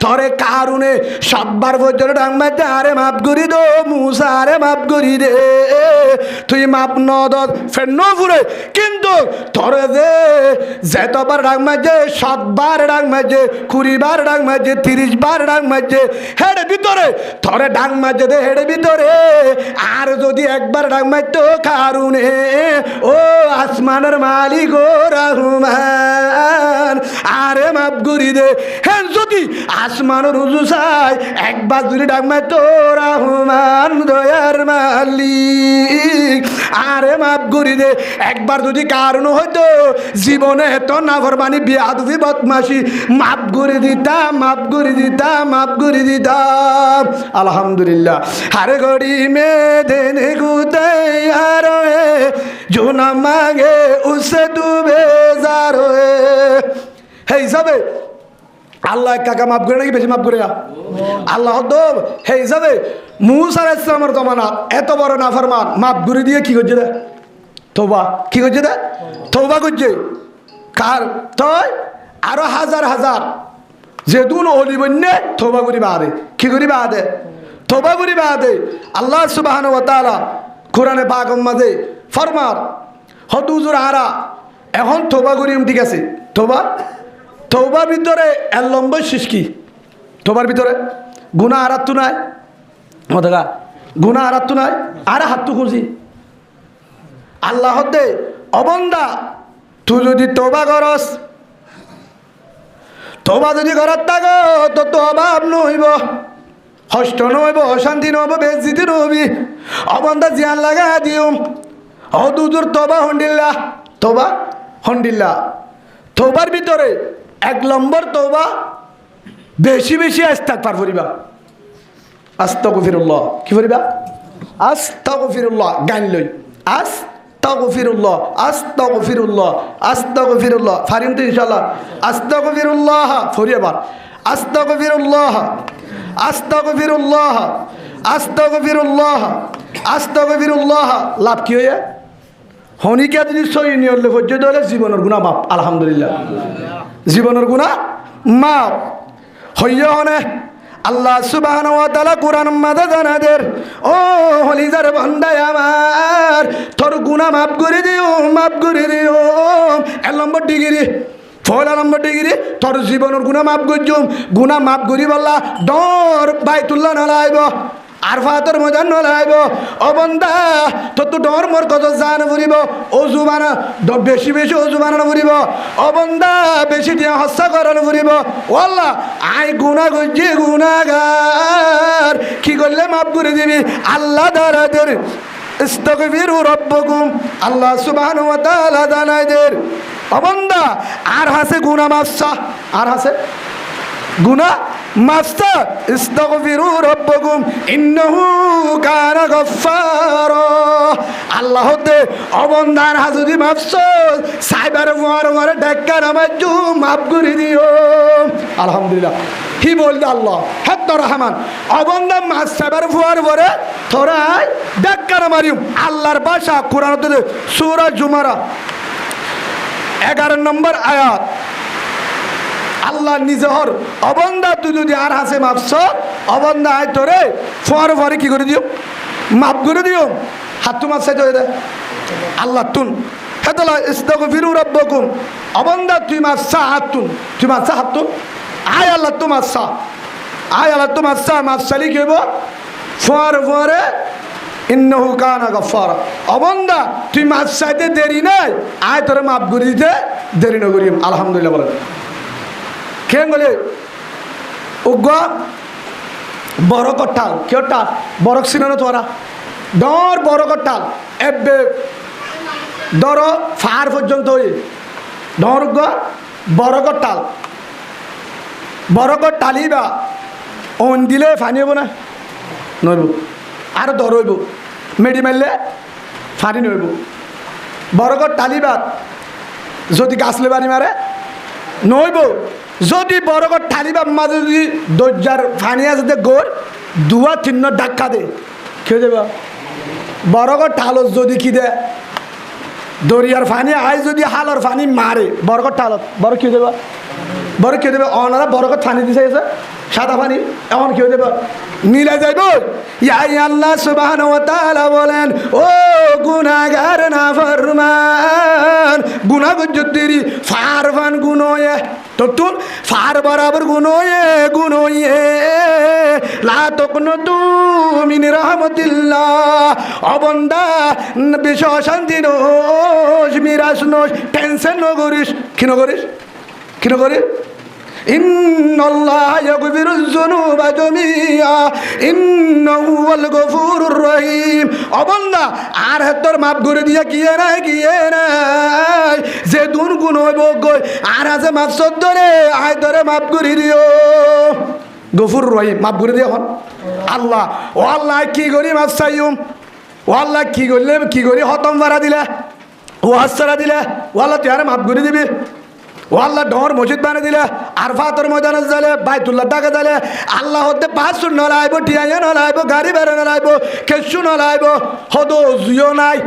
S1: থরে কারুনে ৭বার পর্যন্ত ডাং মারতে আরে মাপ করি দো মুসা আরে মাপ করি দে তুই মাপ নদ ফের নবুরে কিন্তু থরে যেতবার ডাক মাঝে ৭বার ডাক মাঝে ২০বার ডাক মাঝে ৩০বার ডাক মাঝে হেডে ভিতরে থরে ডাক মাঝে দে হেডে ভিতরে আর যদি একবার ডাক মারতো কারুনে ও আসমানের মালিক ও রহমান আরে মাফ করি দে হ্যাঁ যদি আসমানের রুজু চাই একবার যদি ডাক মারতো রহমান দয়ার মালিক আরে মাফ করি দে একবার যদি কারণ হয়তো জীবনে এত নাফরমানি বিয়াদবি বদমাশি মাফ করে দিতাম মাফ করে দিতাম মাফ করে দিতাম আলহামদুলিল্লাহ হারে ঘড়ি মে দেনে গুতাই আর जो ना मांगे उससे तू बेजार होए হে হিসাবে আল্লাহ কাকা মাফ করে নাকি বেশি মাফ করে আল্লাহ হে হিসাবে মুসা আলাইহিস সালামের জমানা এত বড় নাফরমান মাফ করে দিয়ে কি করছে রে তওবা কি করছে রে তওবা করছে কার তই আরো হাজার হাজার যেদুন ওলি বন্যে তওবা করি বাদে কি করি বাদে তওবা করি বাদে আল্লাহ সুবহানাহু ওয়া তাআলা কোরআনে পাকের মাঝে ফরমার হদুজুর আরা এখন তওবা করিম ঠিক আছে তওবা তওবার ভিতরে এর লম্বই সৃষ্টি তওবার ভিতরে গুনাহ আরাত্তু নাই মদগা গুনাহ আরাত্তু নাই আর হাতটু খুঁজি আল্লাহ দে অবন্দা তুই যদি তওবা করস তওবা যদি করার থাকো তো তো অভাব নইব কষ্ট নইব অশান্তি নইব বেজ্জিতি নইবি অবন্দা জিয়ান লাগা দিউম হদুজুর তওবা হন্ডিল্লাহ তওবা হন্ডিল্লাহ তওবার ভিতরে 1 নম্বর তওবা বেশি বেশি ইস্তিগফার করিবা আস্তাগফিরুল্লাহ কি করিবা আস্তাগফিরুল্লাহ গান লই আস্তাগফিরুল্লাহ আস্তাগফিরুল্লাহ আস্তাগফিরুল্লাহ ফারিম তো ইনশাআল্লাহ আস্তাগফিরুল্লাহ ফরিয়াবার আস্তাগফিরুল্লাহ আস্তাগফিরুল্লাহ আস্তাগফিরুল্লাহ আস্তাগফিরুল্লাহ লাভ কি হয়ে হনিকে যদি সই নিয়লে পর্যন্ত হলে জীবনের গুণা মাপ আলহামদুলিল্লাহ জীবনের গুণা মাপ হইয়া হনে আল্লাহ সুবহানাহু ওয়া তাআলা কুরআন মাঝে জানাদের ও হলিজার বান্দা আমার তোর গুনাহ মাফ করে দিও 1 নম্বর ডিগ্রি ফয়লা নম্বর ডিগ্রি তোর জীবনের গুনাহ মাফ করজুম গুনাহ মাফ করি বললা ডর বাইতুল্লাহ নলাইব আরফাতের ময়দান নলাইব ও বান্দা তোর তো ডর মোর কত জান ফুরিব ওযু বানা বেশি ওযু বানানো ফুরিব ও বান্দা বেশি দিয়া হস্যা করানো ফুরিব ওয়াল্লাহ আই গুনাহ করছি গুনাহগার কি করলে মাফ করে দিবি আল্লাহ দারাদের ইস্তাগফিরু রাব্বাকুম আল্লাহ সুবহানাহু ওয়া তাআলা জানাইদের ও বান্দা আর হাসে গুনাহ মাফসা আর হাসে গুনাহ মাফসা ইস্তাগফিরু রাব্বাকুম ইন্নাহু কানা গফফারা আল্লাহ তে অবন্দার হাজুদি মাফসা সাইবার ওয়ার ডাক্কা নামাজু মাফ করে দিও আলহামদুলিল্লাহ হি বলদে আল্লাহ হাত রহমান অবন্দা মাফ সাইবার ওয়ার তোরাই ডাক্কা নামারিম আল্লাহর ভাষা কোরআনে সূরা জুমারা 11 নম্বর আয়াত আল্লাহ নিজহর অবন্দা তুই যদি আর হাসে মাপছ অবন্দা আয় তোরে ফোয়ার কি করে দিও মাপ করে দিও হাত তোমার সাইড হয়ে দেয় আল্লাহ তুন হেতলা ইস্তাগফিরু রাব্বাকুম অবন্দা তুই মাপসা হাত তুন আয় আল্লাহ তোমার সা মাপসালি কেব ফোয়ারে ইন্নাহু কানা গফফারা অবন্দা তুই মাপ চাইতে দেরি নাই আয় তোরে মাপ করে দিতে দেরি না করিম আলহামদুলিল্লাহ বলেন কেন বলে উগ্র বড় কটাল কেউটা বড় সিনানো তোরা ডর বড় কটাল এবে ডর ফার পর্যন্ত ডর উগ্র বড় কটালি বা অন দিলে ফানি হব না নইব আর দর হইব মেডি মারলে ফানি নইব বড় কটালি বা যদি গাছলে বাড়ি মারে নইব যদি বরগর ঠালিবার মাঝে যদি দরজার ফানি আছে গোর 2-3 ধাক্কা দে খেয়ে দেবা বরগর ঠালত যদি কি দে দরিয়ার ফানি আয় যদি হালর ফানি মারে বরগর ঠালত বড় খেয়ে দেবা অনারা বরগর ফানি দিছে সাদা পানি এখন কেউ দেব মিলে যাইব ইয়াই আল্লাহ সুবহানাহু ওয়া তাআলা বলেন ও গুনাহগার নাফরমান গুনাহ গজ্জতিরি ফারফান গুনোয়ে ততুন ফার বরাবর গুনোয়ে লা তাকনুতু মিন রাহমাতিল্লাহ অবন্দা বিশ্ব শান্তি নোস মিরাস নোস টেনশন নগরিস কি নগরিস ইন্নাল্লাহা ইয়াগফিরুয যুনুবা জামিআ ইন্নাহু হুয়াল গফুরুর রহিম অবন্দা আর তোর মাপ করে দিয়া কিয়ে নাই যে দুন গুণ হইব গই আর আছে মাপ সদ্দরে আয় তোরে মাপ করে দিও গফুর রহিম মাপ করে দিও এখন আল্লাহ ও আল্লাহ কি করি মাপ চাইম ও আল্লাহ কি করলে কি করি হতম বাড়া দিলে ও হাসরা দিলে ও আল্লাহ তুই আর মাপ করে দিবি ও আল্লাহ ডর মসজিদ বানিয়ে দিলে আরফাতের ময়দানে যালে বাইতুল্লাহ ডাকে যালে আল্লাহ হতে 500 নলাইব টিয়াইয়া নলাইব গাড়ি বেড়ে নলাইব কেসু নলাইব হতো অজুও নাই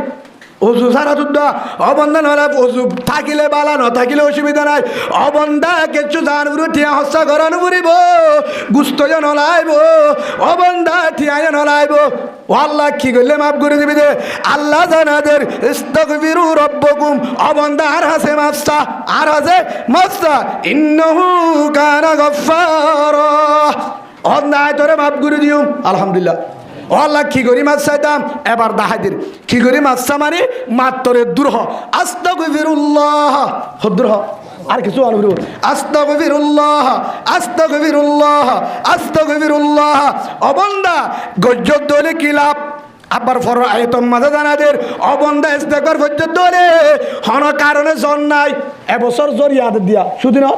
S1: অজু সারা যুদ্ধা অবন্ধা নলাইব অজু থাকিলে বালা থাকিলে অসুবিধা নাই অবন্ধা কেসু জানবুরু টিয়া হস্যা করানো ফুরিব গুস্তয় নলাইব অবন্ধা টিয়াইয়া নলাইব ও আল্লাহ কি করলে মাফ করে দিবি দে আল্লাহ জানাদের ইস্তাগফিরু রাব্বাকুম অবন্দা আর হাসে মাফসা ইন্নাহু কানা গফফারা অন্যায় তোরে মাফ করে দিও আলহামদুলিল্লাহ ও আল্লাহ কি করি মাছ চাইতাম এবার দাহাইদের কি করি মাছটা মানে মাত্তরে দূরহ আস্তাগফিরুল্লাহ দূরহ আর কিছু অনুভব আস্তাগফিরুল্লাহ অবন্দা গজ্জত দলে কি লাভ আবার ফর আয়তম মাঝে জানাদের অবন্দা ইস্তেগফার পর্যন্ত দলে হন কারণে জন নাই এবছর জোর ইয়াদ দিয়া শুধু না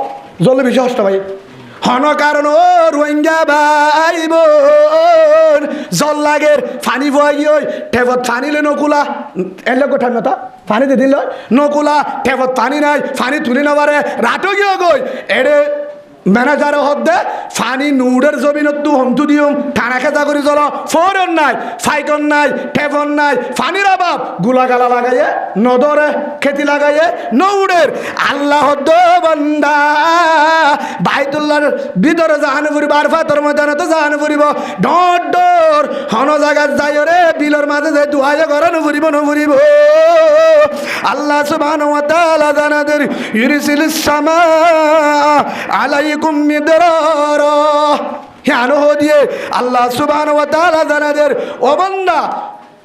S1: জলে বেশি কষ্ট ভাই হন কারণ ও রোহিঙ্গা ভাই বোন জল লাগের ফানি ভয় টেবত ফানিলে নকুলা এলে কোঠার না ফানি দিয়ে দিল নকুলা টেবত ফানি নাই ফানি তুলি নেবারে রাটো গিয়ে গই এড়ে ম্যানেজারে হদ্দে ফানি নুডের জমিনত তু হন্তু দিও টানা খেজা করে চলো ফোরন নাই ফাইকন নাই টেফন নাই ফানির অভাব গুলাগালা লাগাইয়ে নদরে খেতি লাগাইয়ে নৌডের আল্লাহ হদ্দ বান্দা বাইতুল্লাহর ভিতরে জাহান ফুরিব আর ফাতর ময়দানে তো জাহান ফুরিব ডর ডর হন জায়গায় যাই রে বিলর মাঝে যে দুহাই ঘরে নফুরিব নফুরিব আল্লাহ সুবহানাহু ওয়া তাআলা জানাদের ইরসিলিস সামা আলাইকুম মিদরারা হেনো দিয়ে আল্লাহ সুবহানাহু ওয়া তাআলা জানাদের ও বান্দা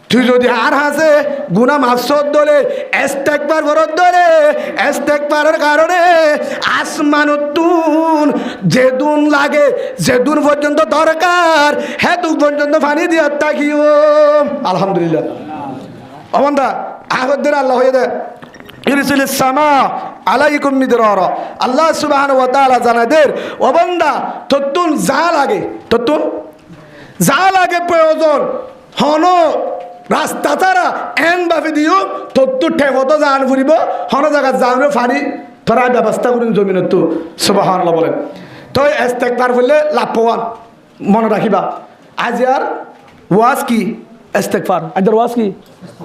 S1: তুই যদি আর হাসে গুনাহ মাফসদ দলে ইস্তেগফার করত দলে ইস্তেগফারের কারণে আসমানুতুন যেদুন লাগে যেদুন পর্যন্ত দরকার হেতুক পর্যন্ত পানি দিয়ে তাকিও আলহামদুলিল্লাহ ও বান্দা আহদের আল্লাহ হয়ে দে ইরসিলিস সামা আলাইকুম মিদরারা আল্লাহ সুবহানাহু ওয়া তাআলা জানাদের ও বান্দা ততুন যা লাগে প্রয়োজন হন রাস্তা তারা এন ভাবে দিও তত্তু ঠেকতো জান ফুরিব হন জায়গা জানরে ফানি তোরা ব্যবস্থা করুন জমিনত তো সুবহানাল্লাহ বলেন তো ইস্তেগফার বললে লাভবান মনে রাখিবা আজ আর ওয়াজ কি ইস্তেগফার আজ ওয়াজ কি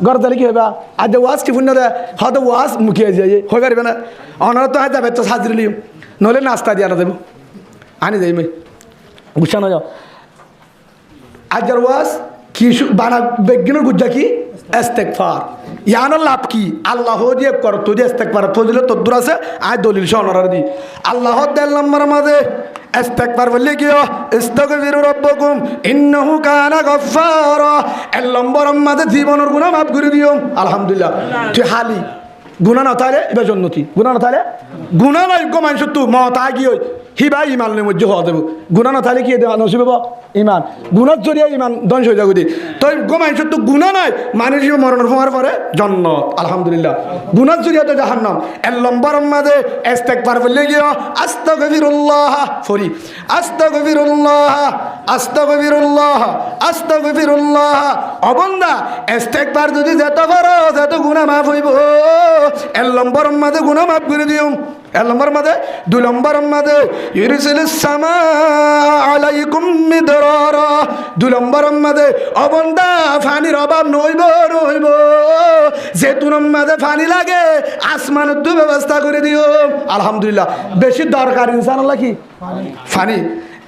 S1: গরদালি কি হইবা আজ ওয়াজ কি ফুন্ন দে হয়তো ওয়াজ মুখিয়ে যায় হয়ে পারবে না অনারা তো যাবে তো সাজরিলি নলে নাস্তা দিয়া না দেব আনি যাই মই গুছানো যাও আজ আর ওয়াজ কি বানা বেগিনের গুজ্জা কি ইস্তেগফার ইয়ানোর লাভ কি আল্লাহ দিয়ে কর তো দিয়ে ইস্তেগফার ফজিলত তদ্দুর আছে আয় দলিল সনরার দি আল্লাহ দেল নম্বর মাঝে ইস্তেগফার বললে কি ইস্তাগফিরু রাব্বাকুম ইন্নাহু কানা গফফারা এল নম্বর মাঝে জীবনের গুনাহ মাফ করে দিও আলহামদুলিল্লাহ তুই হালি গুনাহ না তাইলে এবার জন্নতি গুনাহ না তাইলে গুনাহ নাই গো মানুষ তুই মত আগি হই হিবা ইমানের মধ্যে হওয়া দেব গুনাহ না তাইলে কি নসিব হবো ইমান গুনার জরিয়া ইমান ধ্বংস হয়ে যাবে দি তো গো মানুষ তো গুনাহ নাই মানুষ মরণের হওয়ার পরে জন্নত আলহামদুলিল্লাহ গুনার জরিয়া তো জাহান্নাম এল নম্বর মাঝে ইস্তেগফার বললে কি আস্তাগফিরুল্লাহ ফরি আস্তাগফিরুল্লাহ আস্তাগফিরুল্লাহ আস্তাগফিরুল্লাহ অবন্দা ইস্তেগফার যদি যেতে পারো যত গুনাহ মাফ হইব এল নম্বর মাঝে গুনাহ মাফ করে দিও এল নম্বর মাঝে দুই নম্বর মাঝে ইরসিলিস সামা আলাইকুম মিদরারা দুই নম্বর মাঝে অবন্দা পানির অভাব নইব যেতুন মাঝে পানি লাগে আসমানের তো ব্যবস্থা করে দিও আলহামদুলিল্লাহ বেশি দরকার ইনসান আল্লাহ কি পানি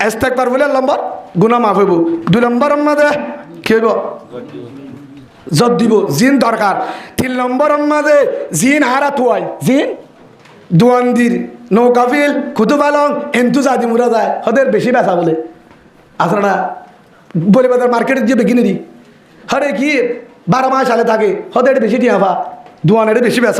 S1: ইস্তেগফার বলে নম্বর গুনাহ মাফ হইব দুই নম্বর মাঝে কি হইব জব দিব জিন দরকার তিন নম্বর মাঝে জিন হারা তুয়াই জিন দুয়ান্দির নৌকাফিল কুতুবালং এন্তু জাদি মুরা যায় হদের বেশি বেচা বলে আসলে বলে বাজার মার্কেটে দিয়ে বেকিনে দি হরে কি 12 মাস আলে থাকে হদের বেশি টিয়াফা দুয়ানের বেশি বেচ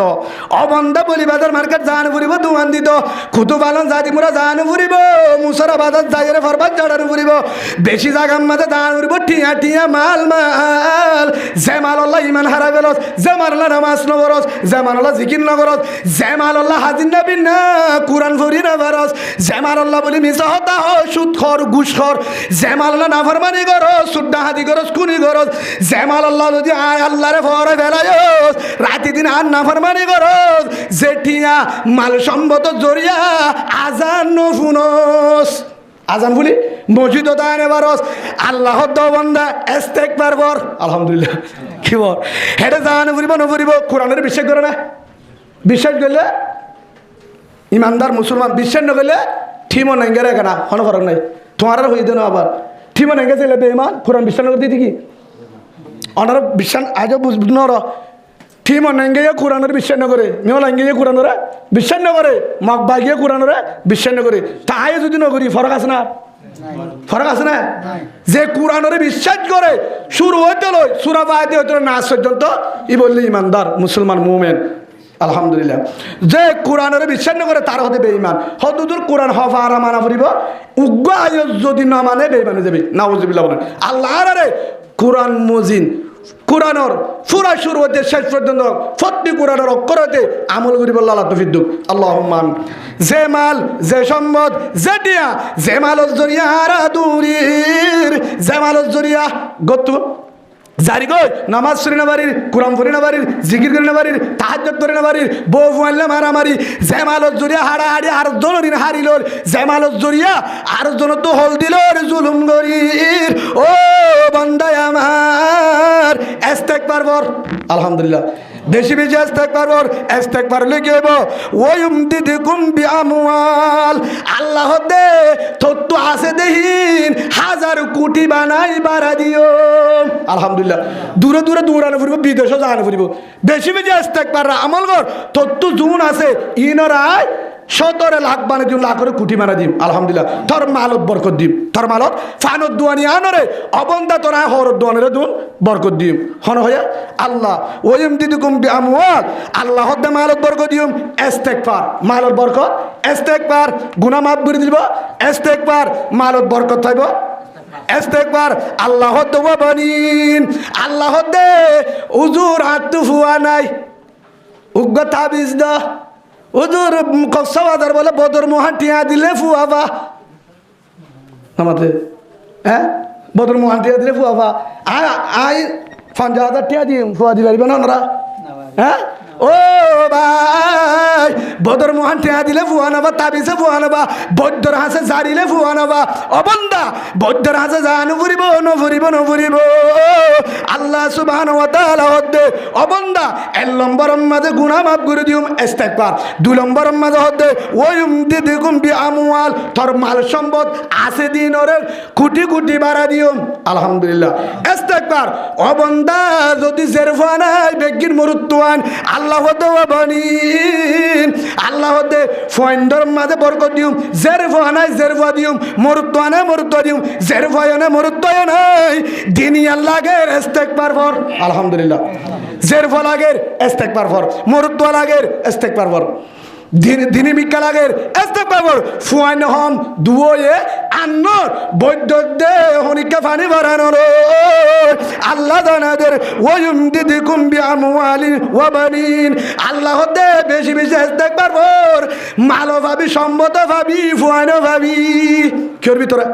S1: অবন্ধা বলি বাজার মার্কেট জান ফুরিব দুয়ান দিত কুতুবালং জাদি মুরা জান ফুরিব মুসরা বাজার যাইরে ফরবাদ জাড়ার ফুরিব বেশি জাগার মাঝে জান ফুরিব টিয়া টিয়া মাল জেমাল আল্লাহ ইমান হারা গেলস জেমাল আল্লাহ নামাজ নগরস জেমাল আল্লাহ জিকির নগরস জেমাল আল্লাহ হাজির নবী না কুরআন ফরি না বারস জেমাল আল্লাহ বলি মিছা হতা হয় সুদখর ঘুষখর জেমাল আল্লাহ নাফরমানি করস সুদ্দা হাদি করস কুনি করস জেমাল আল্লাহ যদি আয় আল্লাহরে ফরে ফেলায়স রাতি দিন আর নাফরমানি করস জেঠিয়া মাল সম্বত জরিয়া আজান নফুনস আজান বলি মসজিদ দানে বারস আল্লাহ দবন্দা ইস্তেগফার কর আলহামদুলিল্লাহ কি বল হেডে জানে ফুরিব নফুরিব কোরআনের বিশ্বাস করে না বিশ্বাস করলে ইমানদার মুসলমান বিশ্বাস না করলে ঠিমো নেঙ্গে রেখে না কোনো ফরক নাই তোমার হয়ে দেন আবার ঠিমো নেঙ্গে চলে বেঈমান কোরআন বিশ্বাস না করতে কি অনার বিশ্বাস আজও বুঝব না ঠিমো নেঙ্গে কোরআনের বিশ্বাস না করে মেও নেঙ্গে কোরআনের বিশ্বাস না করে মগ বাগিয়ে কোরআনের বিশ্বাস না করে তাই যদি নকরি ফরক আছে না ফরক আছে না যে কোরআনের বিশ্বাস করে শুরু হইতে লয় সূরা বায়াতে হইতে নাস পর্যন্ত ই বললে ইমানদার মুসলমান মুমিন আলহামদুলিল্লাহ যে কোরআনের বিশ্বাস না করে তার হতে বেঈমান হদুদুর কোরআন হফা আর মানা করিব উগ্র আয় যদি না মানে বেঈমানে যাবে নাউজুবিল্লাহ বলেন আল্লাহর আরে কোরআন মুজিন কোরআনের পুরা শুরু হতে শেষ পর্যন্ত প্রতি কোরআনের অক্ষর হতে আমল করি বলল আল্লাহ তৌফিক দিক আল্লাহুম্মা যে মাল যে সম্পদ যে টিয়া যে মালর জরিয়া হারা দূরির যে মালর জরিয়া গতু জারি গই নামাজ পড়ি না বাড়ির, কোরআন পড়ি না বাড়ির, জিকির করি না বাড়ির, তাহাজ্জুদ করি না বাড়ির, বউ ফুয়াইলে মারামারি, জামালত জড়িয়া হাড়াহাড়ি আর জনরিন হারিল, জামালত জড়িয়া আর জন তো হল দিল জুলুম গরির। ও বান্দায় আমার ইস্তেগফার কর। আলহামদুলিল্লাহ, বেশি বেশি ইস্তেগফার কর। ইস্তেগফার লিখেব ওয়ুমদিদকুম বিআমওয়াল। আল্লাহ দে তত্ত্ব আছে দেহিন হাজার কোটি বানাই বাড়া দিও। আলহামদুলিল্লাহ, দূরে দূরে দৌড়ানো ফুরিব, বিদেশে যাওয়ানো ফুরিব। বেশি বেশি ইস্তেগফার আমল কর। তত্ত্ব জুন আছে ইনরায় 17 লাখ বানে দিম, লাখ করে কোটি মারা দিম। আলহামদুলিল্লাহ, তোর মালত বরকত দিম, তোর মালত ফানত দুয়ানি আনরে অবন্দা তোরা হরত দোয়ানের দুন বরকত দিম। হন হইয়া আল্লাহ ওয়ুমদিদকুম বিআমওয়াল। আল্লাহ দে মালত বরকত দিম। ইস্তেগফার মালত বরকত, ইস্তেগফার গুনাহ মাফ করে দিব, ইস্তেগফার মালত বরকত থাকব। ইস্তেগফার আল্লাহ দে ওয়াবানিন। আল্লাহ দে উজুর হাত ফুয়া নাই উগ্র তাবিজ দা উজুর কক্সবাজার বলে বদর মহান টিয়া দিলে ফুয়াবা আমাদের, হ্যাঁ বদর মহান টিয়া দিলে ফুয়াবা। আই 5000 টিয়া দিম, ফুয়া দি পারিবে না ওনারা? হ্যাঁ ও ভাই, বদর মহান টিয়া দিলে ফুয়া নেবা, তাবিজে ফুয়া নেবা, বৈদ্যর হাসে জারিলে ফুয়া নেবা। অবন্দা বৈদ্যর হাসে জানু ফুরিব নফুরিব নফুরিব। আল্লাহ সুবহানাহু ওয়া তাআলা হদ্দে অবন্দা 1 নম্বরের মাঝে গুনাহ মাফ করে দিউম ইস্তেগফার। 2 নম্বরের মাঝে হদ্দে ওয়ুমদিদকুম বিআমওয়াল। তোর মাল সম্পদ আছে দিনরে কোটি কোটি বাড়া দিউম। আলহামদুলিল্লাহ, ইস্তেগফার অবন্দা যদি জেরফা নাই বেগিন মরুত্বান আল্লাহ দে ওয়াবানিন। আল্লাহ দে ফয়েন্ডর মাঝে বরকত দিউম। জেরফা নাই জেরফা দিউম, মরুত্বা নাই মরুত্বা দিউম, জেরফা নাই মরুত্বা নাই। দিনী আল্লাহর ইস্তেগফার কর। আলহামদুলিল্লাহ, জেরফা লাগের ইস্তেগফার কর, মরুত্বা লাগের ইস্তেগফার কর, দিনী মিক্কা লাগের ইস্তেগফার কর। ফুয়াইন হম দুয়ে আন্নর বৈদ্য দে হনিকা পানি বাড়ানোর আল্লাহ দানাদের ওয়ুমদিদকুম বিআমওয়ালিন ওয়া বানিন। আল্লাহ দে বেশি বেশি ইস্তেগফার কর। মালো ভাবি, সম্মত ভাবি, ফুয়াইন ভাবি, করবি তোরা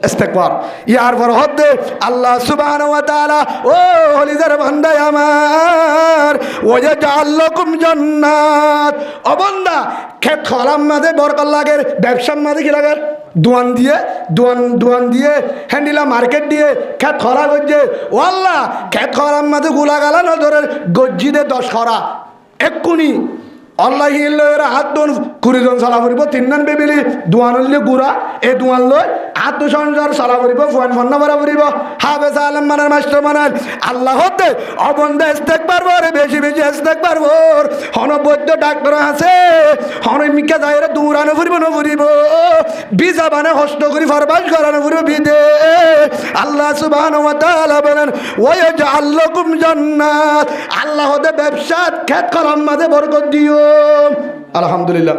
S1: ইস্তেগফার। ইয়ার পর হদ্দে আল্লাহ সুবহানাহু ওয়া তাআলা ও হলিদার বান্দা আমার ওয়াজআল লাকুম জান্নাত। ও বান্দা খেত খলাম মাঝে বরকত লাগের, ব্যবসার মাঝে কি লাগের? দোয়ান দিয়ে দোয়ান দিয়ে হ্যান্ডিলা মার্কেট দিয়ে খেত খরা গজ্জে। ও আল্লাহ খেত খরার মাঝে গুলা গালা নজরের গজ্জি দে 10 খরা এক্ষুনি আল্লাহ এরা হাত দোন 20 জন সালা করিব। 3 জন বেবিলি দোয়ান হইলে গুড়া এই দোয়ান লই আত্মসংসার সালা করিব, ফোন ফন্না ভরা করিব। হাফেজ আলম মানার মাস্টার মানার আল্লাহ হতে অবন্ধে ইস্তেগফার কর, বেশি বেশি ইস্তেগফার কর। হনবৈদ্য ডাক্তার আছে হনমিকা যাইরে দৌড়ানো ফুরিব ন ফুরিব, বিজা বানে হস্ত করি ফরবাস করানো ফুরিব বিদে। আল্লাহ সুবহানাহু ওয়া তাআলা বলেন ওয়াজআল লাকুম জান্নাত। আল্লাহ হতে ব্যবসা খেত কলম মাঝে বরকত দিও। আলহামদুলিল্লাহ,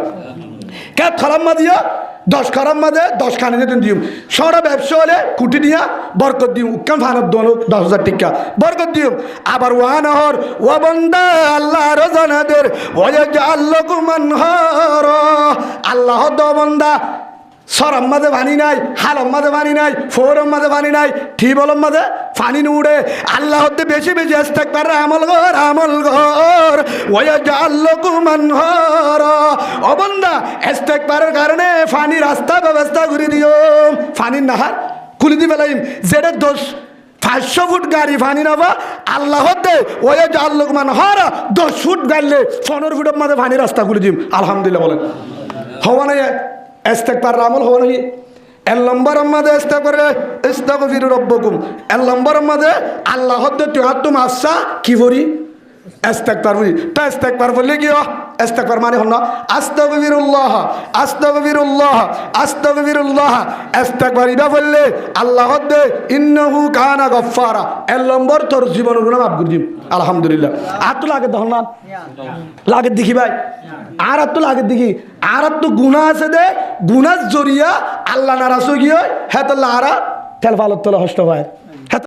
S1: খেত খরাম মা দিয়া 10 খরাম মাঝে 10 খানি দিম। সরা ব্যবসা হলে কুটি দিয়া বরকত দিম। উকান ফানত দোন 10,000 টাকা বরকত দিম। আবার ওয়ানহর ওয়া বান্দা আল্লাহ রজানাদের ওয়াজআল লাকুম আনহারা। আল্লাহ দ বান্দা সরম মাঝে পানি নাই, হালম মাঝে পানি নাই, ফোরম মাঝে পানি নাই, টিবলম মাঝে পানি নুড়ে। আল্লাহ হতে বেশি বেশি ইস্তেগফার আমল কর, আমল কর। ওয়াজআল লাকুম আনহারা। ও বান্দা ইস্তেগফারের কারণে পানি রাস্তা ব্যবস্থা করে দিও। পানির নাহার খুলে দি ফেলাইম। যেটা 500 ফুট গাড়ি পানি নাবা আল্লাহ হতে ওয়াজআল লাকুম আনহারা। 10 ফুট গাড়লে 15 ফুটের মাঝে পানি রাস্তা করে দিম। আলহামদুলিল্লাহ বলেন হওয়া নাই ইস্তেগফার আমল হওয়া নাকি? 1 নম্বরের মাঝে ইস্তাগফিরু রাব্বাকুম। 1 নম্বরের মাঝে আল্লাহ হতে তুই মাসা কি করি ইস্তেগফার করি। তা ইস্তেগফার বললে কি ইস্তেগফার মানে হল না আস্তাগফিরুল্লাহ আস্তাগফিরুল্লাহ আস্তাগফিরুল্লাহ। ইস্তেগফার ইবা বললে আল্লাহ হতে ইন্নাহু কানা গফফারা। 1 নম্বর তোর জীবনের গুনাহ মাফ করে দিম। আলহামদুলিল্লাহ। আর তো লাগে তখন না লাগে দেখি ভাই, আর তো লাগে দেখি আর তো গুনাহ আছে দে, গুনাহ জরিয়া আল্লাহ নারাজ হয়ে গিয়ে হ্যাঁ তো লারা তেল ফালত তোলা হষ্ট হয়।